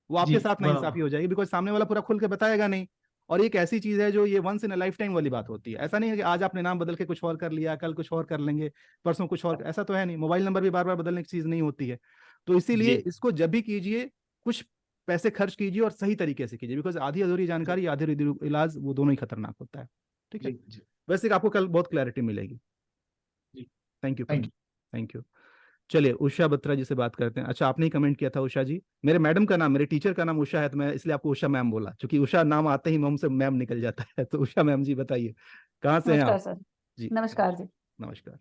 वो जी आपके साथ नाइंसाफी बराबर। हो जाएगी, बिकॉज सामने वाला पूरा खुल के बताएगा नहीं। और एक ऐसी चीज है जो ये once in a lifetime वाली बात होती है। ऐसा नहीं है कि आज आपने नाम बदल के कुछ और कर लिया, कल कुछ और कर लेंगे, परसों कुछ और, ऐसा तो है नहीं। मोबाइल नंबर भी बार बार बदलने की चीज नहीं होती है। तो इसीलिए जी इसको जब भी कीजिए, कुछ पैसे खर्च कीजिए और सही तरीके से कीजिए, बिकॉज आधी अधूरी जी जानकारी, आधी अधूरी इलाज, वो दोनों ही खतरनाक होता है, ठीक है। जी जी वैसे आपको कल बहुत क्लैरिटी मिलेगी। जी। Thank you thank Praveen, thank you. चलिए उषा बत्रा जी से बात करते हैं। अच्छा आपने ही कमेंट किया था उषा जी, मेरे मैडम का नाम, मेरे टीचर का नाम उषा है, तो मैं इसलिए आपको उषा मैम बोला, क्योंकि उषा नाम आते ही मुंह से मैम निकल जाता है। तो उषा मैम जी बताइए, कहाँ से हैं नमस्कार आप? सर। जी नमस्कार जी। नमस्कार।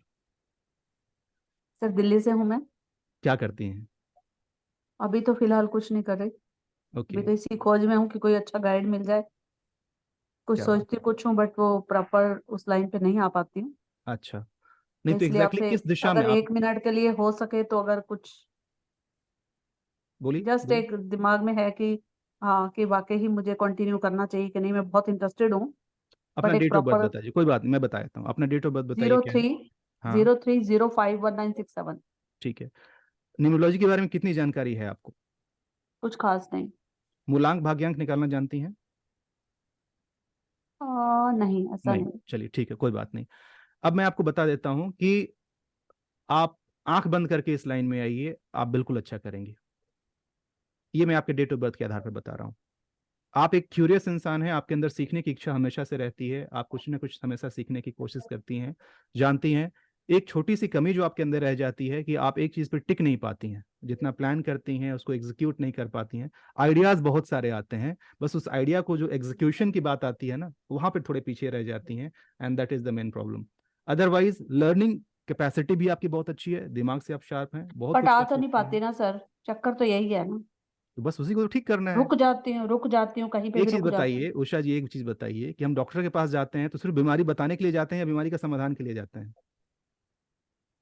सर दिल्ली से हूँ मैं। क्या करती हैं? अभी तो फिलहाल कुछ नहीं कर रही। ओके। अभी तो इसी खोज में हूँ कि कोई अच्छा गाइड मिल जाए। कुछ क्या बात। सोचती कुछ हूँ बट वो प्रॉपर उस लाइन पे नहीं आ पाती हूँ। अच्छा, तो नहीं तो इसलिए एग्जैक्टली आपसे किस दिशा में अगर आप, 1 मिनट के लिए हो सके तो, अगर कुछ बोलिए जस्ट बोलिए। एक दिमाग में है कि हाँ कि वाकई ही मुझे कंटिन्यू करना चाहिए कि नहीं, मैं बहुत इंटरेस्टेड हूँ। अपना बट एक डेट ऑफ बर्थ प्रॉपर बताइए, कोई बात नहीं मैं बता देता हूँ, अपना डेट ऑफ बर्थ बताइए जीरो क्या है। थ्री हाँ 03051967। ठीक है। न्यूमरोलॉजी के बारे में कितनी जानकारी है आपको? कुछ खास नहीं। मूलांक भाग्यांक निकालना जानती हैं? नहीं ऐसा नहीं, नहीं। चलिए ठीक है, कोई बात नहीं। अब मैं आपको बता देता हूँ कि आप आंख बंद करके इस लाइन में आइए, आप बिल्कुल अच्छा करेंगे। ये मैं आपके डेट ऑफ बर्थ के आधार पर बता रहा हूँ। आप एक क्यूरियस इंसान हैं, आपके अंदर सीखने की इच्छा हमेशा से रहती है, आप कुछ ना कुछ हमेशा सीखने की कोशिश करती हैं, जानती हैं। एक छोटी सी कमी जो आपके अंदर रह जाती है कि आप एक चीज पर टिक नहीं पाती हैं, जितना प्लान करती हैं उसको एग्जीक्यूट नहीं कर पाती हैं। आइडियाज बहुत सारे आते हैं, बस उस आइडिया को जो एग्जीक्यूशन की बात आती है ना, वहां पर थोड़े पीछे रह जाती हैं, and that is the main problem. Otherwise learning capacity भी आपकी बहुत अच्छी है, दिमाग से आप शार्प हैं, बहुत बट कुछ आ कर तो नहीं सकते हैं। पाती ना सर, चक्कर तो यही है ना। तो बस उसी को तो ठीक करना है। रुक जाती हूँ कहीं पे एक भी चीज रुक जाती हूँ। बताइए उषा जी, एक चीज बताइए कि हम डॉक्टर के पास जाते हैं तो सिर्फ बीमारी बताने के लिए जाते हैं या बीमारी का समाधान के लिए जाते हैं?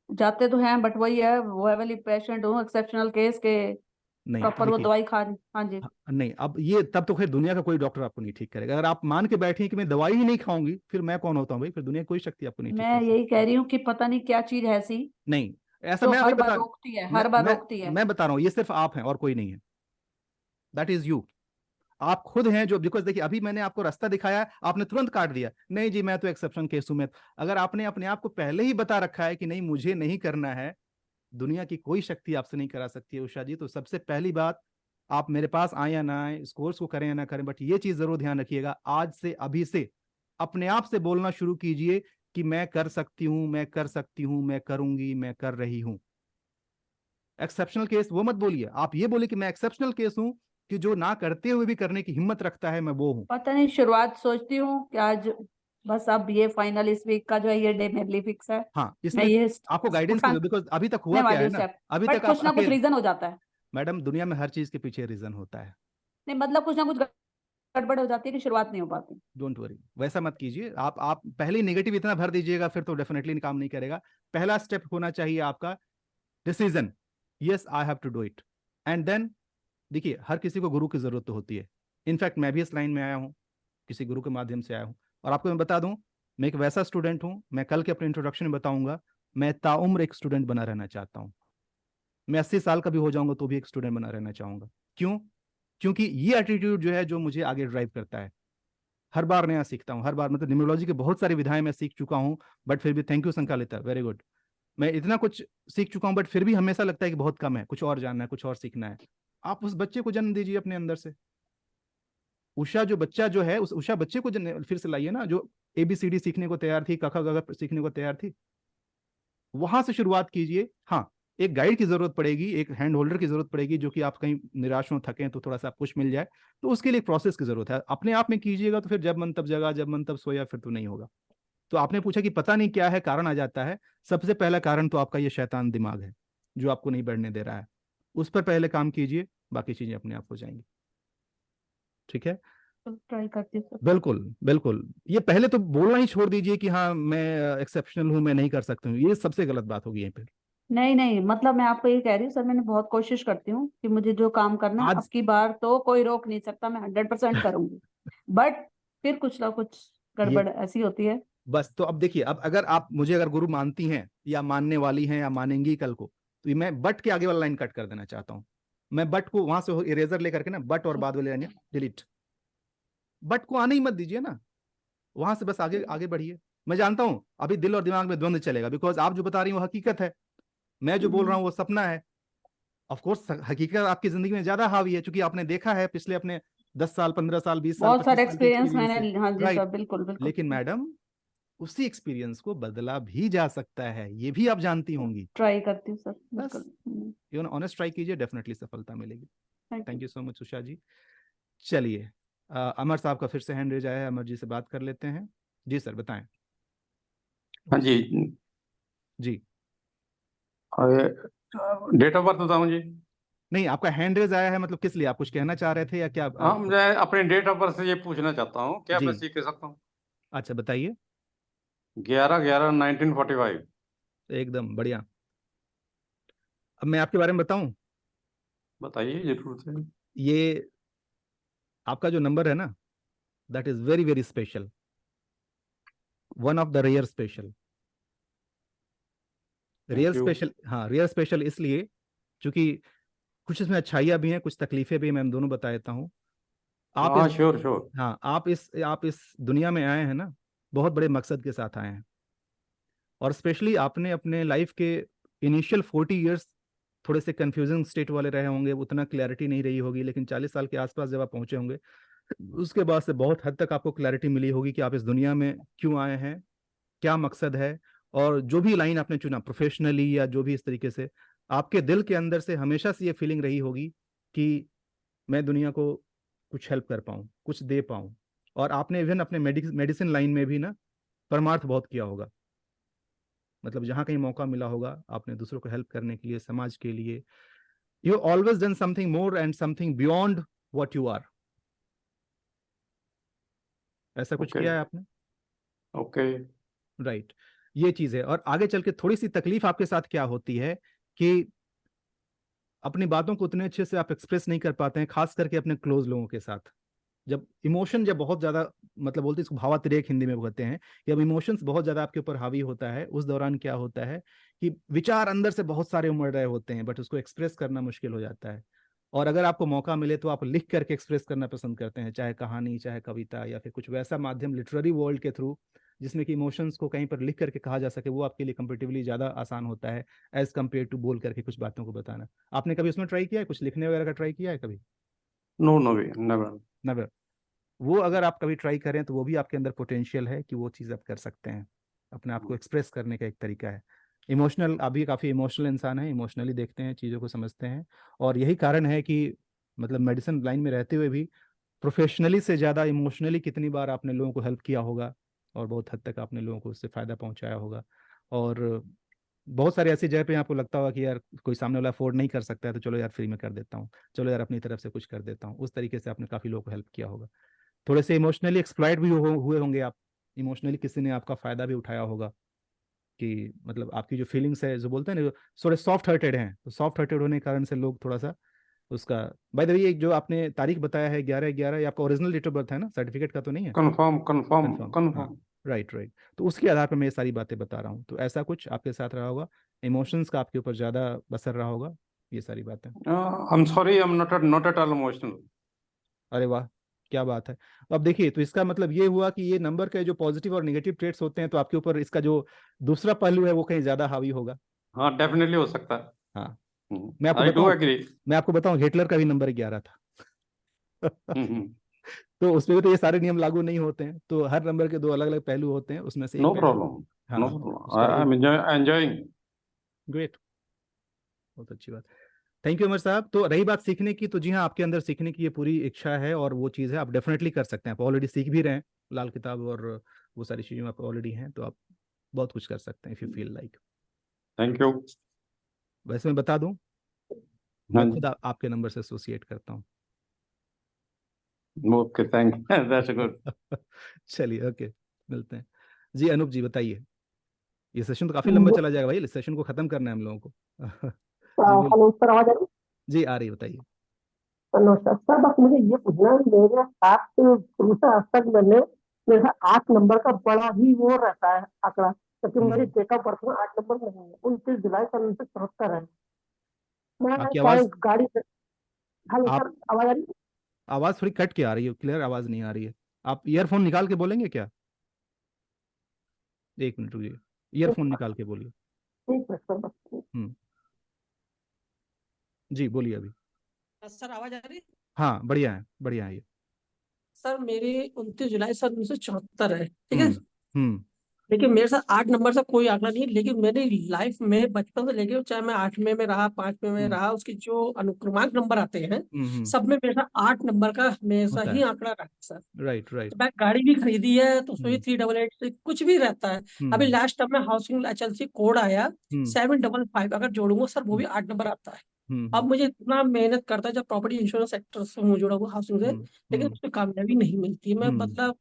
जाते तो हैं बट वही है, वो है वाली पेशेंट हूँ एक्सेप्शनल केस के। नहीं प्रॉपर वो देखिए, दवाई खानी, हाँ जी। नहीं अब ये तब तो फिर दुनिया का कोई डॉक्टर आपको नहीं ठीक करेगा। अगर आप मान के बैठे हैं कि मैं दवाई ही नहीं खाऊंगी, फिर मैं कौन होता हूँ भाई? फिर दुनिया की कोई शक्ति आपको नहीं ठीक कर मैं यही सकती। कह रही हूँ कि पता नहीं क्या चीज है ऐसी नहीं, ऐसा जो मैं अभी हर बार बता, रोकती है, मैं हर बार मैं रोकती है। मैं बता रहा हूँ, ये सिर्फ आप हैं और कोई नहीं है। That is you. आप खुद हैं जो, बिकॉज देखिए अभी मैंने आपको रास्ता दिखाया, आपने तुरंत काट दिया, नहीं जी मैं तो एक्सेप्शन केस हूं। मैं, अगर आपने अपने आप को पहले ही बता रखा है कि नहीं मुझे नहीं करना है, दुनिया की कोई शक्ति आपसे नहीं करा सकती है उषा जी। तो सबसे पहली बात, आप मेरे पास आए या ना आए, इस कोर्स को करें या ना करें, बट ये चीज जरूर ध्यान रखिएगा, आज से अभी से अपने आप से बोलना शुरू कीजिए कि मैं कर सकती हूं, मैं कर सकती हूं, मैं करूंगी, मैं कर रही हूं। एक्सेप्शनल केस वो मत बोलिए, आप ये बोलिए कि मैं एक्सेप्शनल केस हूं, कि जो ना करते हुए भी करने की हिम्मत रखता है, मैं वो हूं। पता नहीं, शुरुआत सोचती हूँ कि आज बस अब ये फाइनल इस वीक का जो है ये डे मेरे लिए फिक्स है। हाँ मैं इसलिए ये आपको गाइडेंस की, उठाने बिकॉज अभी तक हुआ क्या वाली है हूँ ना, स्टेप। अभी तक बट आप कुछ ना कुछ अकेले। रीजन हो जाता है। मैडम दुनिया में हर चीज के पीछे रीजन होता है। नहीं मतलब कुछ ना कुछ गड़बड़ हो जाती है कि शुरुआत नहीं हो पाती। डोंट वरी, वैसा मत कीजिए। आप पहले ही नेगेटिव इतना भर दीजिएगा, फिर तो डेफिनेटली काम नहीं करेगा। पहला स्टेप होना चाहिए आपका decision, yes I have to do it. And then देखिए, हर किसी को गुरु की जरूरत तो होती है। इनफैक्ट मैं भी इस लाइन में आया हूँ, किसी गुरु के माध्यम से आया हूँ। और आपको मैं बता दूं, मैं एक वैसा स्टूडेंट हूँ, मैं कल के अपने इंट्रोडक्शन में बताऊंगा, मैं ताउम्र एक स्टूडेंट बना रहना चाहता हूँ। मैं 80 साल का भी हो जाऊंगा तो भी एक स्टूडेंट बना रहना चाहूंगा। क्यों? क्योंकि ये एटीट्यूड जो है जो मुझे आगे ड्राइव करता है। हर बार नया सीखता हूँ, हर बार, मतलब न्यूमरोलॉजी की बहुत सारी विधाएं मैं सीख चुका हूँ, बट फिर भी, थैंक यू संकालिता, वेरी गुड। मैं इतना कुछ सीख चुका हूँ बट फिर भी हमेशा लगता है कि बहुत कम है, कुछ और जानना है, कुछ और सीखना है। आप उस बच्चे को जन्म दीजिए अपने अंदर से। उषा जो बच्चा जो है, उस उषा बच्चे को फिर से लाइए ना, जो ABCD सीखने को तैयार थी, क ख ग घ सीखने को तैयार थी, वहां से शुरुआत कीजिए। हाँ एक गाइड की जरूरत पड़ेगी, एक हैंड होल्डर की जरूरत पड़ेगी, जो कि आप कहीं निराश हो, थकें तो थोड़ा सा पुश मिल जाए। तो उसके लिए एक प्रोसेस की जरूरत है। अपने आप में कीजिएगा तो फिर जब मन तब जगा, जब मन तब सोया, फिर तो नहीं होगा। तो आपने पूछा कि पता नहीं क्या है, कारण आ जाता है। सबसे पहला कारण तो आपका ये शैतान दिमाग है, जो आपको नहीं बढ़ने दे रहा है। उस पर पहले काम कीजिए, बाकी चीजें अपने आप हो जाएंगी। ठीक है, ट्राई करती हूँ सर। बिल्कुल बिल्कुल। ये पहले तो बोलना ही छोड़ दीजिए कि हाँ मैं एक्सेप्शनल हूँ, मैं नहीं कर सकती हूँ। ये सबसे गलत बात होगी यहीं पे। नहीं नहीं, मतलब मैं आपको ये कह रही हूँ सर, मैंने बहुत कोशिश करती हूँ कि मुझे जो काम करना है, आज अब की बार तो कोई रोक नहीं सकता, मैं 100% करूंगी। बट फिर कुछ ना कुछ ये गड़बड़ ऐसी होती है। बस, तो अब देखिए, अब अगर आप मुझे अगर गुरु मानती हैं या मानने वाली हैं या मानेंगी कल को, तो ये मैं बट के आगे वाला लाइन कट कर देना चाहता हूं। मैं बट को वहां से इरेजर लेकर के ना, बट और बाद वाले लाइन डिलीट। बट को आने ही मत दीजिए ना, वहां से बस आगे आगे बढ़िए। मैं जानता हूं अभी दिल और दिमाग में द्वंद्व चलेगा, बिकॉज आप जो बता रही हो वो हकीकत है, मैं जो बोल रहा हूँ वो सपना है। ऑफ कोर्स हकीकत आपकी जिंदगी में ज्यादा हावी है, क्योंकि आपने देखा है पिछले अपने 10 साल, 15 साल, 20 साल, बहुत सारे 25 साल के एक्सपीरियंस एक्सपीरियंस से। मैंने, हाँ जी सर, राइट। बिल्कुल बिल्कुल। लेकिन मैडम, उसी एक्सपीरियंस को बदला भी जा सकता है, ये भी आप जानती होंगी। ट्राई करती हूँ सर, बस बिल्कुल। ऑनेस्ट ट्राई कीजिए, डेफिनेटली सफलता मिलेगी। Thank thank you. You so much Usha ji. चलिए, अमर साहब का फिर से हैंड रेज आया है, अमर जी से बात कर लेते हैं। जी सर, बताएं। हाँ जी। जी, डेट ऑफ बर्थ बताऊं जी? नहीं, आपका हैंड रेज आया है, मतलब किस लिए, आप कुछ कहना चाह रहे थे या क्या हाँ, मैं अपने डेट ऑफ बर्थ से ये पूछना चाहता हूँ, क्या जी, मैं सीख सकता हूँ? अच्छा बताइए। 11/11/1945। एकदम बढ़िया। अब मैं आपके बारे में बताऊं, बताइए जरूर से। ये आपका जो नंबर है ना, that is very very special, one of the rare special. Rare thank you. Special, हाँ रेयर स्पेशल इसलिए क्योंकि कुछ इसमें अच्छाइयाँ भी हैं, कुछ तकलीफें भी हैं, मैं दोनों बता देता हूँ। आप इस हाँ, श्योर श्योर। हाँ आप इस दुनिया में आए हैं ना, बहुत बड़े मकसद के साथ आए हैं। और स्पेशली आपने अपने लाइफ के इनिशियल 40 ईयर्स थोड़े से कंफ्यूजिंग स्टेट वाले रहे होंगे, उतना क्लैरिटी नहीं रही होगी, लेकिन 40 साल के आसपास जब आप पहुंचे होंगे, उसके बाद से बहुत हद तक आपको क्लैरिटी मिली होगी कि आप इस दुनिया में क्यों आए हैं, क्या मकसद है। और जो भी लाइन आपने चुना, प्रोफेशनली या जो भी, इस तरीके से आपके दिल के अंदर से हमेशा से ये फीलिंग रही होगी कि मैं दुनिया को कुछ हेल्प कर पाऊँ, कुछ दे पाऊँ। और आपने इवन अपने मेडिसिन लाइन में भी ना परमार्थ बहुत किया होगा। मतलब जहाँ कहीं मौका मिला होगा, आपने दूसरों को हेल्प करने के लिए, समाज के लिए, you always done something more and something beyond what you are. ऐसा कुछ ओके किया है आपने। ओके। राइट, ये चीज है। और आगे चल के थोड़ी सी तकलीफ आपके साथ क्या होती है कि अपनी बातों को उतने अच्छे से आप एक्सप्रेस नहीं कर पाते हैं, खास करके अपने क्लोज लोगों के साथ। जब इमोशन जब बहुत ज्यादा, मतलब बोलते हैं इसको भावातिरेक हिंदी में कहते हैं, जब इमोशंस बहुत ज्यादा आपके ऊपर हावी होता है, उस दौरान क्या होता है कि विचार अंदर से बहुत सारे उमड़ रहे होते हैं, बट उसको एक्सप्रेस करना मुश्किल हो जाता है। और अगर आपको मौका मिले तो आप लिख करके एक्सप्रेस करना पसंद करते हैं, चाहे कहानी, चाहे कविता, या फिर कुछ वैसा माध्यम लिटरेरी वर्ल्ड के थ्रू जिसमें कि इमोशंस को कहीं पर लिख करके कहा जा सके, वो आपके लिए कंपेरेटिवली ज्यादा आसान होता है एज कम्पेयर टू बोल करके कुछ बातों को बताना। आपने कभी उसमें ट्राई किया है, कुछ लिखने वगैरह का ट्राई किया है कभी। नो नो वे नेवर। नेवर। वो अगर आप कभी ट्राई करें तो वो भी आपके अंदर पोटेंशियल है कि वो चीज़ आप कर सकते हैं। अपने आप को एक्सप्रेस करने का एक तरीका है। इमोशनल, आप भी काफ़ी इमोशनल इंसान हैं, इमोशनली देखते हैं चीज़ों को, समझते हैं। और यही कारण है कि मतलब मेडिसिन लाइन में रहते हुए भी प्रोफेशनली से ज़्यादा इमोशनली कितनी बार आपने लोगों को हेल्प किया होगा, और बहुत हद तक आपने लोगों को उससे फ़ायदा पहुंचाया होगा। और बहुत सारी ऐसी जगह पे आपको लगता होगा कि यार कोई सामने वाला अफोर्ड नहीं कर सकता है, तो चलो यार फ्री में कर देता हूँ, चलो यार अपनी तरफ से कुछ कर देता हूँ। उस तरीके से आपने काफ़ी लोगों को हेल्प किया होगा। थोड़े से इमोशनली एक्सप्लॉइट भी हुए होंगे आप। इमोशनली किसी ने आपका फायदा भी उठाया होगा, कि मतलब आपकी जो फीलिंग्स है, जो बोलते हैं ना, जो थोड़े सॉफ्ट हार्टेड हैं, तो सॉफ्ट हार्टेड होने के कारण से लोग थोड़ा सा उसका। बाय द वे, जो आपने तारीख बताया है 11/11, ये आपका ओरिजिनल डेट ऑफ बर्थ है ना, सर्टिफिकेट का तो नहीं है। कंफर्म कंफर्म कंफर्म, हाँ। कंफर्म। Right right. तो उसके आधार पर मैं ये सारी बातें बता रहा हूँ। तो ऐसा कुछ आपके साथ रहा होगा, इमोशंस का आपके ऊपर ज़्यादा असर रहा होगा, ये सारी बातें। I am sorry, I am not at all emotional. अरे वाह, क्या बात है। अब देखिए, तो इसका मतलब ये हुआ कि ये नंबर के जो पॉजिटिव और नेगेटिव ट्रेट्स होते हैं, तो आपके ऊपर इसका जो दूसरा पहलू है वो कहीं ज्यादा हावी होगा। हाँ, डेफिनेटली हो सकता हाँ, है। मैं आपको आई डू बताऊं, एग्री। हिटलर का भी नंबर 11 था। तो उसमें भी तो ये सारे नियम लागू नहीं होते हैं, तो हर नंबर के दो अलग अलग पहलू होते हैं, उसमें से एक नो पहलू। प्रॉब्लम। नो हाँ, प्रॉब्लम, उसका आई एक। Am enjoying. ग्रेट। बहुत अच्छी बात। थैंक यू अमर साहब। तो रही बात सीखने की, तो जी हाँ, आपके अंदर सीखने की ये पूरी इच्छा है और वो चीज़ है, आप डेफिनेटली कर सकते हैं। आप ऑलरेडी सीख भी रहे हैं, लाल किताब और वो सारी चीज़ें में आप ऑलरेडी हैं, तो आप बहुत कुछ कर सकते हैं if you feel like. Thank you. वैसे मैं बता दूं, हाँ मैं जी, खुद आपके नंबर से एसोसिएट करता हूँ। Okay, thank you, that's good. चलिए, ओके, मिलते हैं। जी अनूप जी बताइए। ये सेशन तो काफी लंबा चला जाएगा भाई, इस सेशन को खत्म करना है हम लोगों को। जी बोलिए। हेलो सर, आवाज आ रही जी आ रही है, बताइए। है? नमस्कार सर, बस मुझे ये पूछना है, मेरे साथ शुरू से आज तक मैंने मेरे साथ 8 नंबर का बड़ा ही वो रहता है आंकड़ा, क्योंकि मेरी डेट ऑफ बर्थ में 8 नंबर नहीं है, 29 जुलाई 1974 है। मैं आपकी चाहे आवाज गाड़ी से। हेलो आप सर, आवाज आ रही है? आवाज थोड़ी कट के आ रही है, क्लियर आवाज नहीं आ रही है। आप ईयरफोन निकाल के बोलेंगे क्या? एक मिनट रुकिए, ईयरफोन निकाल के बोलिए। ठीक है सर, बस। हम्म, जी बोलिए अभी। सर आवाज आ रही है? हाँ बढ़िया है ये। सर मेरी 29 जुलाई 1974 है, ठीक है। हम्म हम्म लेकिन मेरे साथ 8 नंबर से कोई आंकड़ा नहीं है, लेकिन मेरी लाइफ में बचपन से लेके, चाहे मैं 8वें में रहा, 5वें में हम्म रहा, उसके जो अनुक्रमांक नंबर आते हैं हम्म, सब में मेरे साथ 8 नंबर का हमेशा होता ही है। आंकड़ा रहा है सर। राइट तो राइट। मैं गाड़ी भी खरीदी है तो उसमें भी हम्म 388 से कुछ भी रहता है। अभी हम्म लास्ट टाइम में हाउसिंग HLC कोड आया हम्म 755, अगर जोड़ूंगा सर वो भी 8 नंबर आता है। अब हम्म मुझे इतना मेहनत करता है, जब प्रॉपर्टी इंश्योरेंस सेक्टर से हूँ जुड़ा हुआ, हाउसिंग से, लेकिन हम्म उसमें कामयाबी नहीं मिलती है। मैं हम्म। मतलब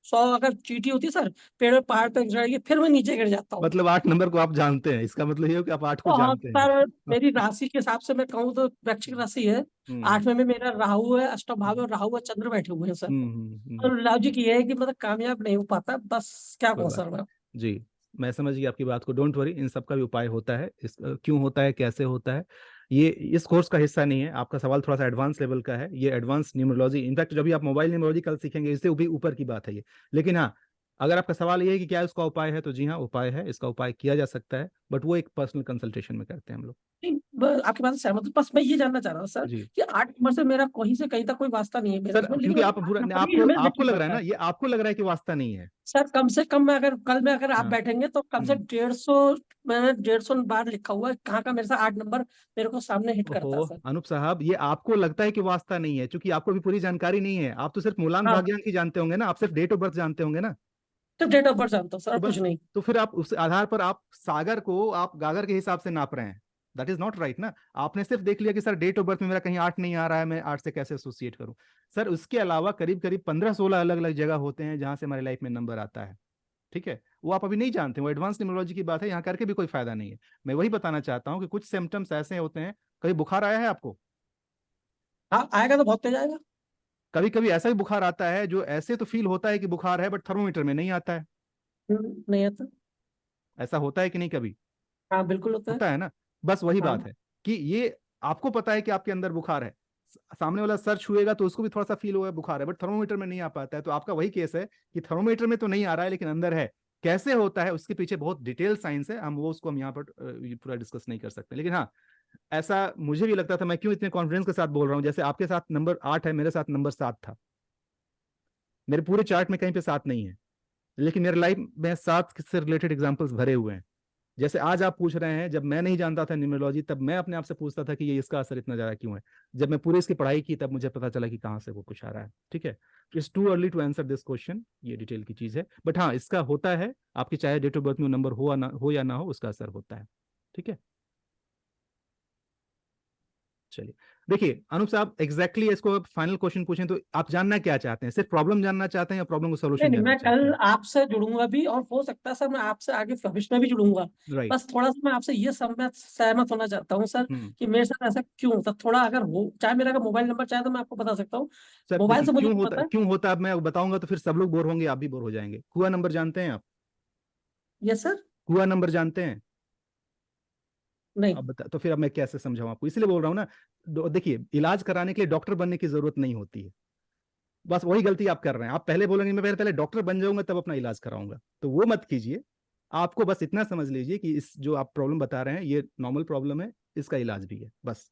100 अगर चीटी होती है सर, पेड़ में पहाड़ पे चढ़ाइए फिर मैं नीचे गिर जाता हूँ। मतलब 8 नंबर को आप जानते हैं, इसका मतलब ये हो कि आप 8 को तो हाँ जानते सर, हैं। मेरी राशि के हिसाब से मैं कहूँ तो वृश्चिक राशि है। हम्म 8वें में मेरा राहु है, अष्टभाव में राहु और चंद्र बैठे हुए हैं सर। हम्म। और लॉजिक ये है कि मतलब कामयाब नहीं हो पाता, बस क्या कोई कहूँ बात सर मैं। जी, मैं समझ गई आपकी बात को। डोंट वरी, इन सब का भी उपाय होता है। इस क्यों होता है, कैसे होता है, ये इस कोर्स का हिस्सा नहीं है। आपका सवाल थोड़ा सा एडवांस लेवल का है, ये एडवांस न्यूमरोलॉजी, इनफैक्ट जब भी आप मोबाइल न्यूमरोलॉजी कल सीखेंगे, इससे भी ऊपर की बात है ये। लेकिन हाँ, अगर आपका सवाल ये है कि क्या इसका उपाय है, तो जी हाँ उपाय है, इसका उपाय किया जा सकता है, बट वो एक पर्सनल कंसल्टेशन में करते हैं हम लोग। नहीं, आपकी बात से सहमत हूँ। बस मैं ये जानना चाह रहा हूँ सर जी कि 8 नंबर से मेरा कहीं से कहीं तक कोई वास्ता नहीं है मेरे सर, उसमें, लेकिन क्योंकि वो आप 8 नंबर ही आपको हमें आपको मैटर लग रहा है करता ना, है। ये आपको लग रहा है कि वास्ता नहीं है। सर कम से कम मैं अगर कल में अगर आप हाँ। बैठेंगे तो कम से 150, मैंने 150 बार लिखा हुआ है कहाँ का मेरे साथ 8 नंबर मेरे को सामने हिट करता ओहो है सर। अनूप साहब, ये आपको लगता है कि वास्ता नहीं है, क्योंकि आपको भी पूरी जानकारी नहीं है। आप तो सिर्फ मूलांक हाँ, भाग्यांक ही जानते होंगे ना, आप सिर्फ डेट ऑफ बर्थ जानते होंगे ना। तो डेट ऑफ बर्थ जानता हूँ सर, तो और कुछ बस, नहीं। तो फिर आप उस आधार पर आप सागर को आप गागर के हिसाब से नाप रहे हैं। दैट इज नॉट राइट ना। आपने सिर्फ देख लिया कि सर डेट ऑफ बर्थ में मेरा कहीं 8 नहीं आ रहा है, मैं 8 से कैसे एसोसिएट करूं। सर उसके अलावा करीब करीब 15-16 अलग अलग जगह होते हैं जहां से हमारी लाइफ में नंबर आता है। ठीक है, वो आप अभी नहीं जानते, वो एडवांस न्यूमरोलॉजी की बात है, यहाँ करके भी कोई फायदा नहीं है। मैं वही बताना चाहता हूँ कि कुछ सिम्टम्स ऐसे होते हैं। कभी बुखार आया है आपको? हाँ आएगा तो बहुत तेज आएगा। कभी कभी ऐसा भी बुखार आता है जो ऐसे तो फील होता है कि बुखार है, बट थर्मोमीटर में नहीं आता है। नहीं आता। ऐसा होता है कि नहीं कभी? हाँ बिल्कुल होता है। होता है ना। बस वही हाँ। बात है कि ये आपको पता है कि आपके अंदर बुखार है, सामने वाला सर छुएगा तो उसको भी थोड़ा सा फील होगा बुखार है, बट थर्मोमीटर में नहीं आ पाता है। तो आपका वही केस है कि थर्मोमीटर में तो नहीं आ रहा है लेकिन अंदर है। कैसे होता है उसके पीछे बहुत डिटेल साइंस है, हम वो उसको हम यहाँ पर पूरा डिस्कस नहीं कर सकते। लेकिन हाँ, ऐसा मुझे भी लगता था। मैं क्यों इतने कॉन्फिडेंस के साथ बोल रहा हूँ, जैसे आपके साथ नंबर 8 है, मेरे साथ नंबर 7 था। मेरे पूरे चार्ट में कहीं पे 7 नहीं है, लेकिन मेरे लाइफ में 7 से रिलेटेड एग्जाम्पल्स भरे हुए हैं। जैसे आज आप पूछ रहे हैं, जब मैं नहीं जानता था न्यूमरोलॉजी, तब मैं अपने आप से पूछता था कि ये इसका असर इतना ज्यादा क्यों है। जब मैं पूरे इसकी पढ़ाई की तब मुझे पता चला कि कहाँ से वो कुछ आ रहा है। ठीक है, it's too early to answer this question, ये डिटेल की चीज है। बट हाँ, इसका होता है, आपकी चाहे डेट ऑफ बर्थ में नंबर हो या ना हो, उसका असर होता है। ठीक है, चलिए। देखिए अनूप साहब, एग्जैक्टली इसको फाइनल क्वेश्चन पूछें तो आप जानना क्या चाहते हैं? सिर्फ प्रॉब्लम जानना चाहते हैं या प्रॉब्लम को नहीं सोल्यूशन नहीं, जानना मैं चाहते कल हैं? आपसे जुड़ूंगा भी, और हो सकता है सर मैं आपसे आगे भविष्य में भी जुड़ूंगा। राइट। बस थोड़ा सा मैं आपसे ये सहमत होना चाहता हूँ सर हम्म। कि मेरे साथ ऐसा क्यों होता, थोड़ा अगर हो, चाहे मेरा अगर मोबाइल नंबर चाहे तो मैं आपको बता सकता हूँ। सर मोबाइल देखिए, से मुझे नहीं पता है। क्यों होता है अब मैं बताऊंगा तो फिर सब लोग बोर होंगे, आप भी बोर हो जाएंगे। कुआ नंबर जानते हैं आप? Yes sir. कुआ नंबर जानते हैं? नहीं। अब बता, तो फिर अब मैं कैसे समझाऊं आपको, इसलिए बोल रहा हूँ ना। देखिए, इलाज कराने के लिए डॉक्टर बनने की जरूरत नहीं होती है। बस वही गलती आप कर रहे हैं। आप पहले बोलेंगे मैं पहले पहले डॉक्टर बन जाऊंगा तब अपना इलाज कराऊंगा, तो वो मत कीजिए। आपको बस इतना समझ लीजिए कि इस जो आप प्रॉब्लम बता रहे हैं ये नॉर्मल प्रॉब्लम है, इसका इलाज भी है। बस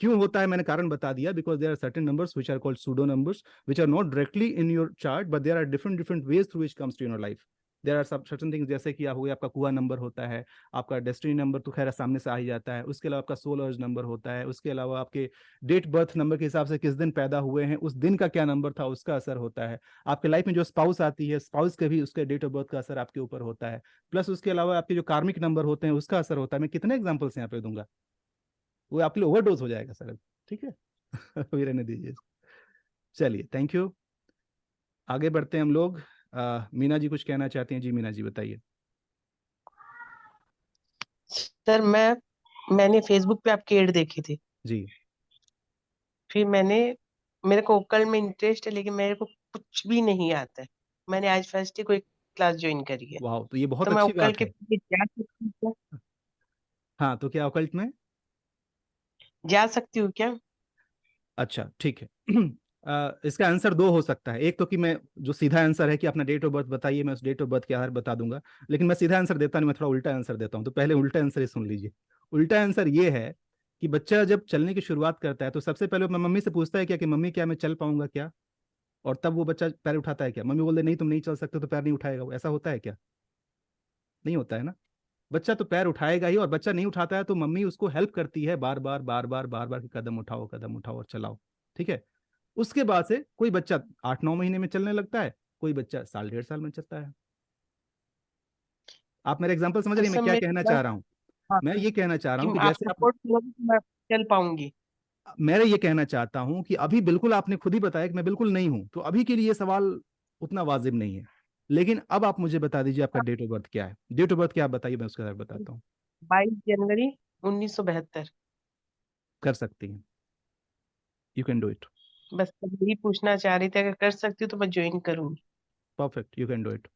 क्यों होता है मैंने कारण बता दिया, because there are certain numbers which are called pseudo numbers, which are not directly in your chart, but there are different ways through which comes to your life. There are सब सर्टेन थिंग्स, जैसे कि हो गया आपका कुआ number होता है, आपका डेस्टिनी नंबर तो खैर सामने से आ ही जाता है, उसके अलावा आपका सोल अर्ज नंबर होता है, उसके अलावा आपके डेट बर्थ नंबर के हिसाब से किस दिन पैदा हुए हैं उस दिन का क्या नंबर था उसका असर होता है, आपके लाइफ में जो स्पाउस आती है स्पाउस के भी उसके डेट ऑफ बर्थ का असर आपके ऊपर होता है, प्लस उसके अलावा आपके जो कार्मिक नंबर होते हैं उसका असर होता है। मैं कितने एग्जाम्पल्स यहाँ पे दूंगा, वो आपके लिए ओवरडोज हो जाएगा सर, ठीक है। अभी रहने दीजिए। चलिए, थैंक यू, आगे बढ़ते हैं हम लोग। मीना जी कुछ कहना चाहती हैं? जी मीना जी बताइए। सर मैंने फेसबुक पे आपकी एड देखी थी, जी फिर मेरे को ओक्कल में इंटरेस्ट है, लेकिन मेरे को कुछ भी नहीं आता है। मैंने आज फर्स्ट डे कोई क्लास ज्वाइन करी है, वाह, तो ये बहुत तो मैं अच्छी ओक्कल बात के है। पीछे जा सकती हूँ क्या? हाँ, तो क्या ऑकल्ट में? जा सकती हूँ क्या? अच्छा ठीक है। इसका आंसर दो हो सकता है, एक तो कि मैं जो सीधा आंसर है कि अपना डेट ऑफ बर्थ बताइए, मैं उस डेट ऑफ बर्थ के आधार बता दूंगा, लेकिन मैं सीधा आंसर देता नहीं, मैं थोड़ा उल्टा आंसर देता हूँ। तो पहले उल्टा आंसर ही सुन लीजिए। उल्टा आंसर ये है कि बच्चा जब चलने की शुरुआत करता है तो सबसे पहले मैं मम्मी से पूछता है क्या कि मम्मी क्या मैं चल पाऊंगा क्या, और तब वो बच्चा पैर उठाता है क्या? मम्मी बोलते नहीं तुम नहीं चल सकते तो पैर नहीं उठाएगा वो, ऐसा होता है क्या? नहीं होता है ना। बच्चा तो पैर उठाएगा ही, और बच्चा नहीं उठाता है तो मम्मी उसको हेल्प करती है बार बार बार बार बार बार कि कदम उठाओ और चलाओ, ठीक है। उसके बाद से कोई बच्चा 8-9 महीने में चलने लगता है, कोई बच्चा साल 1.5 साल में चलता है। आप मेरा एग्जांपल समझ तो रही हैं मैं सब क्या मेरे कहना पास, चाह रहा हूँ? हाँ, मैं ये कहना चाह रहा हूँ कि कि आप जैसे आप, सपोर्ट करोगे तो मैं चल पाऊंगी। मैं ये कहना चाहता हूँ कि अभी बिल्कुल आपने खुद ही बताया कि मैं बिल्कुल नहीं हूं, तो अभी के लिए ये सवाल उतना वाजिब नहीं है। लेकिन अब आप मुझे बता दीजिए आपका डेट ऑफ बर्थ क्या है, डेट ऑफ बर्थ क्या आप बताइए, मैं उसके बाद बताता हूँ। 22 जनवरी 1972। कर सकती हैं, यू कैन डू इट। बस यही पूछना चाह रही थी, अगर कर सकती हूँ तो मैं ज्वाइन करूंगी। Perfect, you can do it.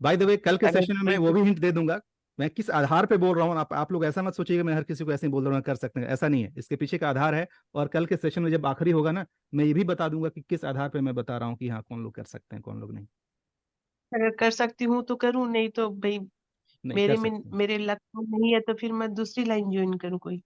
By the way, कल के अगर सेशन में मैं वो भी हिंट दे दूंगा, मैं किस आधार पे बोल रहा हूँ। आप लोग ऐसा मत सोचिएगा मैं हर किसी को ऐसे ही बोल रहा हूँ कर सकते हैं, ऐसा नहीं है, इसके पीछे का आधार है। और कल के सेशन में जब आखिरी होगा ना, मैं ये भी बता दूंगा कि किस आधार पे मैं बता रहा हूँ कि हाँ कौन लोग कर सकते हैं कौन लोग नहीं। अगर कर सकती हूँ तो करूँ, नहीं तो भाई नहीं कर सकते हैं। मेरे लक में नहीं है, तो फिर मैं दूसरी लाइन ज्वाइन करूँ कोई।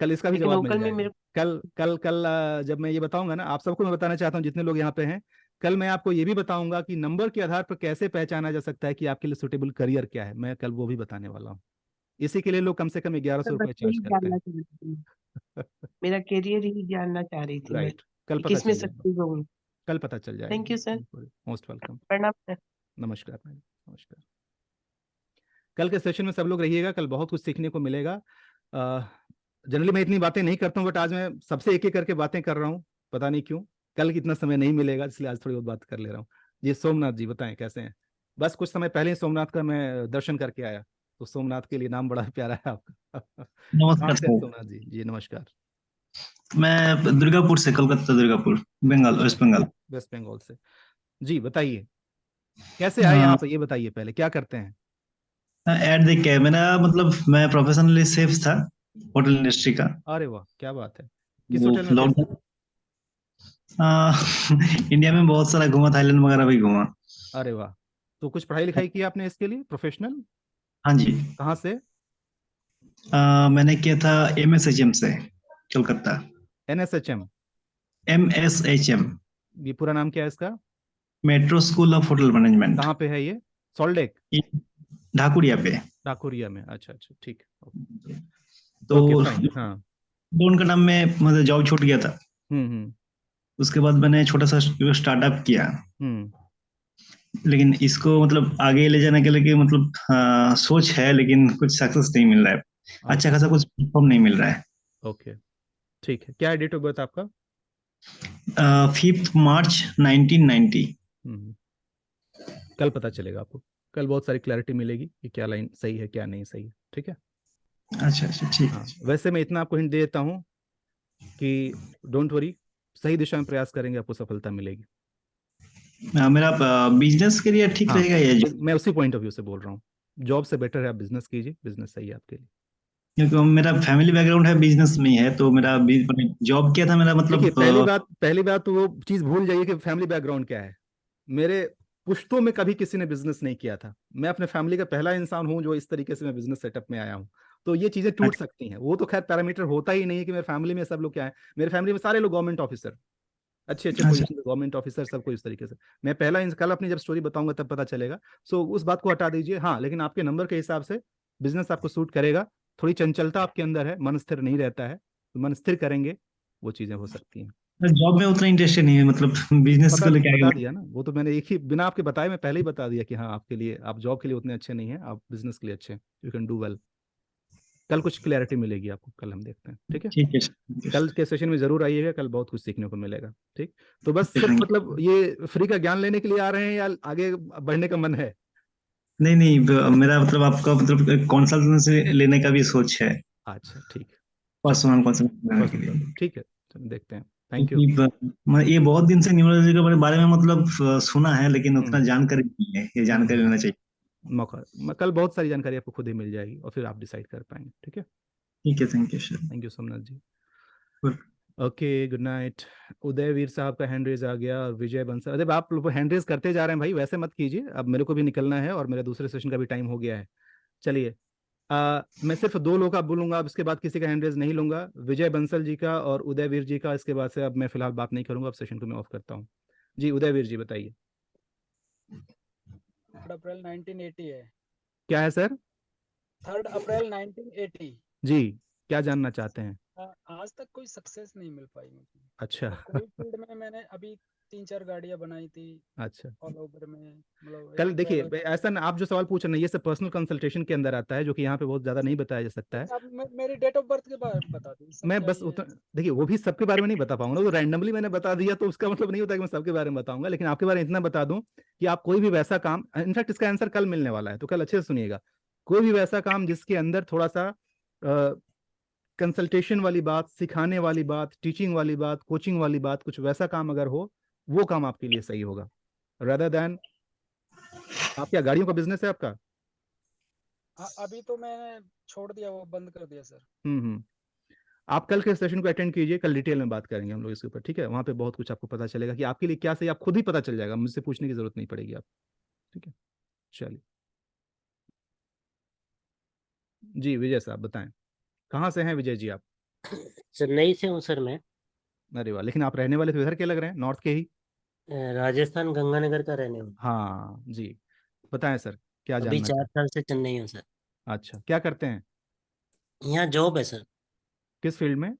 कल इसका भी लेकिन जवाब मिल ओकल में जाएगा। मेरे कल कल कल जब मैं ये बताऊंगा ना, आप सबको मैं बताना चाहता हूँ जितने लोग यहाँ पे हैं, कल मैं आपको ये भी बताऊंगा कि नंबर के आधार पर कैसे पहचाना जा सकता है कि आपके लिए सुटेबल करियर क्या है, मैं कल वो भी बताने वाला हूँ। इसी के लिए लोग कम से कम 1100 रुपये बस चार्ज यही करते जानना हैं। चाह रही थी, मेरा करियर ही जानना चाह रही थी मैं, राइट, कल कि पता किस में चल जाएगा, सक्सेस हूँ। कल पता चल जाएगा। Thank you sir. Most welcome. प्रणाम सर। नमस्कार मैडम, नमस्कार। कल के सेशन में सब लोग रहिएगा, कल बहुत कुछ सीखने को मिलेगा। जनरली मैं इतनी बातें नहीं करता हूँ, बट आज मैं सबसे एक एक करके बातें कर रहा हूँ, पता नहीं क्यों। कल कितना समय नहीं मिलेगा, इसलिए आज थोड़ी बहुत बात कर ले रहा हूँ। जी सोमनाथ जी बताएं कैसे हैं? बस कुछ समय पहले ही सोमनाथ का मैं दर्शन करके आया, तो सोमनाथ के लिए नाम बड़ा प्यारा है आपका। कहाँ नमस्कार से हैं सर। सोमनाथ जी? जी नमस्कार। मैं दुर्गापुर से, कोलकाता दुर्गापुर, बंगाल, वेस्ट बंगाल। वेस्ट बंगाल से। जी बताइए कैसे आए यहाँ पे, ये बताइए पहले क्या करते हैं? ऐड देख के मेरा मतलब, मैं प्रोफेशनली सेफ था होटल इंडस्ट्री का। अरे वाह क्या बात है, किस वो होटल में थे सर? लॉकडाउन इंडिया में बहुत सारा घूमा, थाईलैंड वगैरह भी घूमा। अरे वाह, तो कुछ पढ़ाई लिखाई की आपने इसके लिए प्रोफेशनल? हाँ जी। कहाँ से? मैंने किया था MSHM से, कोलकाता। NSHM? MSHM, ये पूरा नाम क्या है इसका? Metro school of hotel management. कहाँ पे है ये? सॉल्डेक? ढाकुरिया पे। ढाकुरिया में, अच्छा अच्छा ठीक है। तो ओके फाइन, हाँ। उनका नाम में मतलब जॉब छूट गया था। हम्म। उसके बाद मैंने छोटा सा स्टार्टअप किया, हम्म। लेकिन इसको मतलब आगे ले जाने के लिए मतलब सोच है, लेकिन कुछ सक्सेस नहीं मिल रहा है, अच्छा खासा कुछ प्लेटफॉर्म नहीं मिल रहा है। ओके ठीक है, क्या है डेट ऑफ बर्थ आपका? 5 मार्च 1990। कल पता चलेगा आपको, कल बहुत सारी क्लैरिटी मिलेगी कि क्या लाइन सही है क्या नहीं सही है, ठीक है। अच्छा अच्छा ठीक हाँ है। वैसे मैं इतना आपको हिंट दे देता हूँ कि डोंट वरी, सही दिशा में प्रयास करेंगे आपको सफलता मिलेगी। मेरा बिजनेस के लिए ठीक हाँ रहेगा ये मैं उसी पॉइंट ऑफ व्यू से बोल रहा हूँ, जॉब से बेटर है आप बिजनेस कीजिए, बिजनेस सही है आपके लिए। क्योंकि मेरा फैमिली बैकग्राउंड है बिजनेस में ही है, तो मेरा जॉब किया था मेरा देखिए मतलब पहली बात तो वो चीज भूल जाइए कि फैमिली बैकग्राउंड क्या है। मेरे पुश्तों में कभी किसी ने बिजनेस नहीं किया था, मैं अपने फैमिली का पहला इंसान हूं जो इस तरीके से मैं बिजनेस सेटअप में आया हूं। तो ये चीजें टूट सकती हैं, वो तो खैर पैरामीटर होता ही नहीं है कि मेरे फैमिली में सब लोग क्या है, मेरे फैमिली में सारे लोग गवर्नमेंट ऑफिसर, अच्छे अच्छा। पोजीशन, गवर्नमेंट ऑफिसर सबको इस तरीके से। मैं पहला कल अपनी जब स्टोरी बताऊंगा तब पता चलेगा। सो उस बात को हटा दीजिए। हाँ, लेकिन आपके नंबर के हिसाब से बिजनेस आपको सूट करेगा। थोड़ी चंचलता आपके अंदर है, मन स्थिर नहीं रहता है, तो मन स्थिर करेंगे वो चीजें हो सकती हैं। जॉब में उतना इंटरेस्टेड नहीं है, मतलब बिजनेस को लेके बता आगे दिया ना, वो तो मैंने एक ही बिना आपके बताए मैं पहले ही बता दिया कि हाँ, आपके लिए, आप जॉब के लिए उतने अच्छे नहीं हैं, आप बिजनेस के लिए अच्छे हैं, यू कैन डू वेल। कल कुछ क्लैरिटी मिलेगी आपको, कल हम देखते हैं, ठीक है। ठीक है sir, कल के सेशन में जरूर आइएगा, कल बहुत कुछ सीखने को मिलेगा, ठीक। तो बस Okay, सिर्फ thank you. मतलब ये फ्री का ज्ञान लेने के लिए आ रहे हैं या आगे बढ़ने का मन है? नहीं नहीं, मेरा मतलब आपका मतलब कंसल्टेंसी लेने का भी सोच है, अच्छा, ठीक है, पर्सनल कंसल्टेंसी लेने के लिए। ठीक है, चलो देखते हैं। Thank you. क्योंकि मैं ये बहुत दिन से न्यूरोलॉजी के बारे में मतलब सुना है, लेकिन उतना जानकारी नहीं है, ये जानकारी लेना चाहिए। कल बहुत सारी जानकारी आपको खुद ही मिल जाएगी और फिर आप डिसाइड कर पाएंगे, ठीक है। ठीक है, thank you sir. Thank you Somnath ji. Good. Okay, good night. Udayveer साहब का हैंड रेज आ गया और विजय बंसल, अरे आप लोग हैंड रेज करते जा रहे हैं भाई, वैसे मत कीजिए, अब मेरे को भी निकलना है और मेरे दूसरे सेशन का भी टाइम हो गया है। चलिए, मैं सिर्फ 2 लोग का बोलूंगा, अब इसके बाद किसी का हैंड रेज नहीं लूंगा, विजय बंसल जी का और उदयवीर जी का। इसके बाद से अब मैं फिलहाल बात नहीं करूंगा, अब सेशन को मैं ऑफ करता हूँ। जी उदयवीर जी बताइए। 3 अप्रैल 1980 है। क्या है सर? 3 अप्रैल 1980। जी, क्या जानना चाहते हैं? आज तक कोई सक्सेस नहीं मिल पाई मुझे। अच्छा। कोई फील्ड में मैंने अभी 3-4 गाड़ियां बनाई थी अच्छा, ऑल ओवर में, मतलब कल एक देखिए travel- ऐसा ना, आप जो सवाल पूछ रहे हैं ये सब पर्सनल कंसल्टेशन के अंदर आता है, जो कि यहाँ पे बहुत ज्यादा नहीं बताया जा सकता है। आप मेरी डेट ऑफ बर्थ के बारे में बता दी, मैं बस उतना, देखिए वो भी सबके बारे में नहीं बता पाऊंगा, वो रैंडमली मैंने बता दिया तो उसका मतलब नहीं होता कि मैं सबके बारे में बताऊंगा, लेकिन आपके बारे में इतना बता दूं कि आप कोई भी वैसा काम, इनफैक्ट इसका आंसर कल मिलने वाला है, तो कल अच्छे से सुनिएगा। कोई भी वैसा काम जिसके अंदर थोड़ा सा कंसल्टेशन वाली बात, सिखाने वाली बात, टीचिंग वाली बात, कोचिंग वाली बात, कुछ वैसा काम अगर हो, वो काम आपके लिए सही होगा, रेदर देन। आप क्या गाड़ियों का बिजनेस है आपका? हाँ, अभी तो मैंने छोड़ दिया, वो बंद कर दिया सर। आप कल के सेशन को अटेंड कीजिए, कल डिटेल में बात करेंगे हम लोग इसके ऊपर, ठीक है। वहां पे बहुत कुछ आपको पता चलेगा कि आपके लिए क्या सही, आप खुद ही पता चल जाएगा, मुझसे पूछने की जरूरत नहीं पड़ेगी आप, ठीक है। चलिए जी, विजय साहब बताएं, कहाँ से हैं विजय जी आप? चेन्नई से हूँ सर मैं। अरे वाह, लेकिन आप रहने वाले तो इधर के लग रहे हैं, नॉर्थ के ही। राजस्थान गंगानगर का रहने वाला। हाँ जी, बताएं सर, क्या अभी जानना 4 चाहते साल से चेन्नई हूँ सर। हैं? अच्छा, क्या करते हैं? यहाँ जॉब है सर। किस फील्ड में?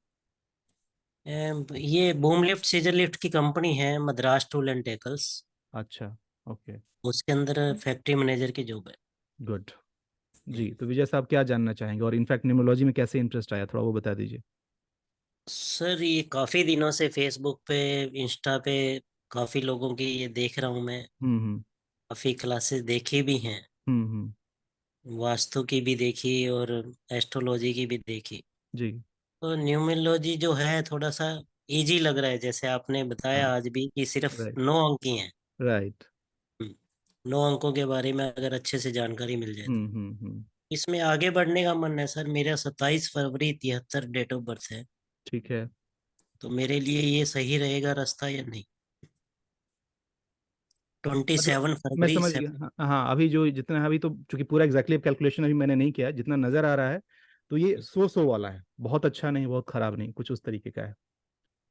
ये बूम लिफ्ट सीजर लिफ्ट की कंपनी है, मद्रास टूल एंड टेकल्स। अच्छा, ओके, उसके अंदर फैक्ट्री मैनेजर की जॉब है। गुड। जी, तो विजय साहब क्या जानना चाहेंगे, और इनफैक्ट न्यूमरोलॉजी में कैसे इंटरेस्ट आया, थोड़ा वो बता दीजिए। सर ये काफी दिनों से फेसबुक पे, इंस्टा पे काफी लोगों की ये देख रहा हूँ मैं। हम्म काफी क्लासेस देखी भी हैं, हम्म। वास्तु की भी देखी और एस्ट्रोलॉजी की भी देखी। जी, तो न्यूमरोलॉजी जो है थोड़ा सा इजी लग रहा है, जैसे आपने हाँ, बताया आज भी कि सिर्फ राइट 9 अंक ही हैं। राइट। 9 अंकों के बारे में अगर अच्छे से जानकारी मिल जाए तो इसमें आगे बढ़ने का मन है सर। मेरा 27 फरवरी 73 डेट ऑफ बर्थ है, ठीक है। तो मेरे लिए ये सही रहेगा रास्ता या नहीं? मतलब 27 मैं फरवरी समझ से। गया, हाँ हाँ, अभी जो जितना है, अभी तो चूंकि पूरा एग्जैक्टली कैलकुलेशन अभी मैंने नहीं किया, जितना नजर आ रहा है तो ये 100 वाला है, बहुत अच्छा नहीं, बहुत खराब नहीं, कुछ उस तरीके का है,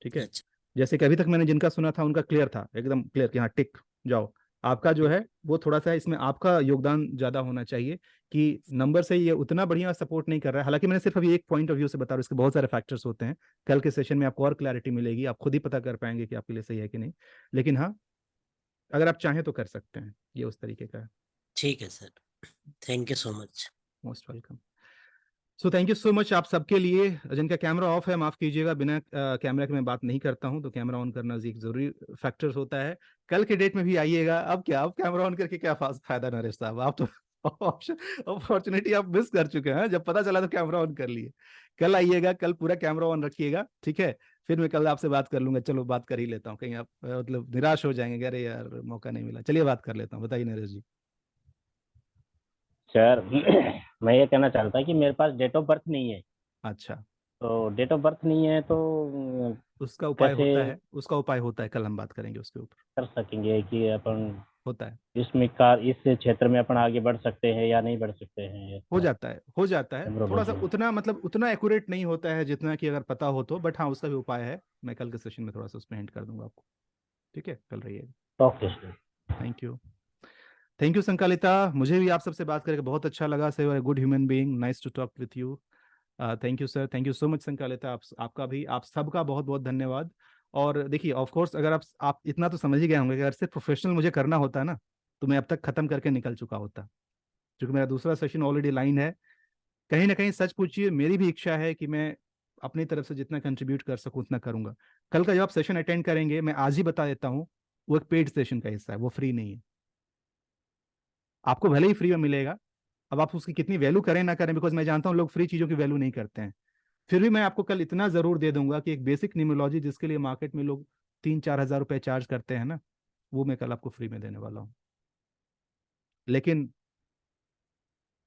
ठीक है। अच्छा। जैसे कि अभी तक मैंने जिनका सुना था उनका क्लियर था, एकदम क्लियर कि हाँ टिक जाओ। आपका जो है वो थोड़ा सा, इसमें आपका योगदान ज्यादा होना चाहिए, कि नंबर से ये उतना बढ़िया सपोर्ट नहीं कर रहा है। हालांकि मैंने सिर्फ अभी एक पॉइंट ऑफ व्यू से बता रहा हूँ, इसके बहुत सारे फैक्टर्स होते हैं, कल के सेशन में आपको और क्लैरिटी मिलेगी, आप खुद ही पता कर पाएंगे कि आपके लिए सही है कि नहीं, लेकिन हाँ अगर आप चाहें तो कर सकते हैं, ये उस तरीके का है। ठीक है sir, thank you so much. Most welcome. So thank you so much आप सबके लिए। जिनका कैमरा ऑफ है माफ कीजिएगा, बिना कैमरा के मैं बात नहीं करता हूं, तो कैमरा ऑन करना एक जरूरी फैक्टर होता है। कल के डेट में भी आइएगा। अब क्या, अब कैमरा ऑन करके क्या फायदा नरेश साहब, आप तो अपॉर्चुनिटी आप मिस कर चुके हैं, जब पता चला तो कैमरा ऑन कर लिए। कल आइएगा, कल पूरा कैमरा ऑन रखिएगा, ठीक है। फिर मैं कल आपसे बात कर लूंगा, चलो बात कर ही लेता हूँ, कहीं आप मतलब निराश हो जाएंगे, अरे यार मौका नहीं मिला। चलिए बात कर लेता हूँ, बताइए नरेश जी। सर मैं ये कहना चाहता कि मेरे पास डेट ऑफ बर्थ नहीं है। अच्छा, तो डेट ऑफ बर्थ नहीं है तो उसका उपाय कैसे होता है, उसका उपाय होता है, कल हम बात करेंगे उसके ऊपर। कर सकेंगे कि अपन होता है। इसमें इस क्षेत्र में अपन आगे बढ़ सकते हैं या नहीं बढ़ सकते हैं, हो जाता है थोड़ा सा न्यूमरोलॉजी में। उतना मतलब उतना एक्यूरेट नहीं होता है जितना कि अगर पता हो तो, बट हाँ उसका भी उपाय है, मैं कल के सेशन में थोड़ा सा उसमें हिंट कर दूंगा आपको। ठीक है, कल रहिएगा। Okay sir. Thank you Sankalita, मुझे भी आप सबसे बात करके बहुत अच्छा लगा। Sir you are a good human being, nice to talk with you. Thank you sir, thank you so much Sankalita, आपका भी, आप सबका बहुत बहुत धन्यवाद। और देखिए ऑफ कोर्स अगर आप इतना तो समझ ही गए होंगे कि अगर सिर्फ प्रोफेशनल मुझे करना होता ना तो मैं अब तक खत्म करके निकल चुका होता, क्योंकि मेरा दूसरा सेशन ऑलरेडी लाइन है। कहीं ना कहीं सच पूछिए, मेरी भी इच्छा है कि मैं अपनी तरफ से जितना कंट्रीब्यूट कर सकूं उतना करूंगा। कल का जो आप सेशन अटेंड करेंगे, मैं आज ही बता देता हूं, वो एक पेड सेशन का हिस्सा है, वो फ्री नहीं है। आपको भले ही फ्री में मिलेगा, अब आप उसकी कितनी वैल्यू करें ना करें, बिकॉज मैं जानता हूं लोग फ्री चीज़ों की वैल्यू नहीं करते हैं, फिर भी मैं आपको कल इतना ज़रूर दे दूंगा कि एक बेसिक न्यूमरोलॉजी जिसके लिए मार्केट में लोग 3-4 हज़ार रुपये चार्ज करते हैं ना, वो मैं कल आपको फ्री में देने वाला हूँ। लेकिन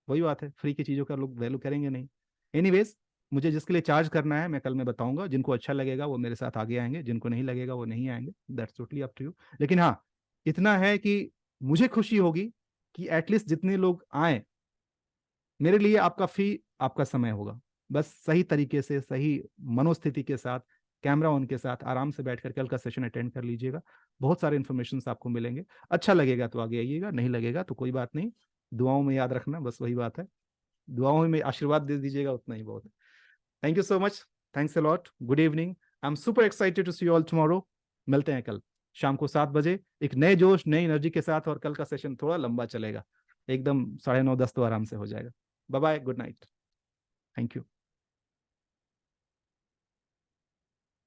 वही बात है, फ्री की चीज़ों का लोग वैल्यू करेंगे नहीं। एनीवेज, मुझे जिसके लिए चार्ज करना है मैं कल में बताऊंगा, जिनको अच्छा लगेगा वो मेरे साथ आगे आएंगे, जिनको नहीं लगेगा वो नहीं आएंगे, that's totally up to you. लेकिन हाँ इतना है कि मुझे खुशी होगी कि एटलीस्ट जितने लोग आए, मेरे लिए आपका फी आपका समय होगा, बस सही तरीके से सही मनोस्थिति के साथ कैमरा ऑन के साथ आराम से बैठकर कल का सेशन अटेंड कर लीजिएगा। बहुत सारे इन्फॉर्मेशन आपको मिलेंगे, अच्छा लगेगा तो आगे आइएगा, नहीं लगेगा तो कोई बात नहीं, दुआओं में याद रखना, बस वही बात है, दुआओं में आशीर्वाद दे दीजिएगा, उतना ही बहुत है। Thank you so much, thanks a lot, good evening, I am super excited to see you all tomorrow. मिलते हैं कल शाम को 7 बजे एक नए जोश नई एनर्जी के साथ, और कल का सेशन थोड़ा लंबा चलेगा, एकदम 9:30-10 तो आराम से हो जाएगा। Bye bye, good night, thank you.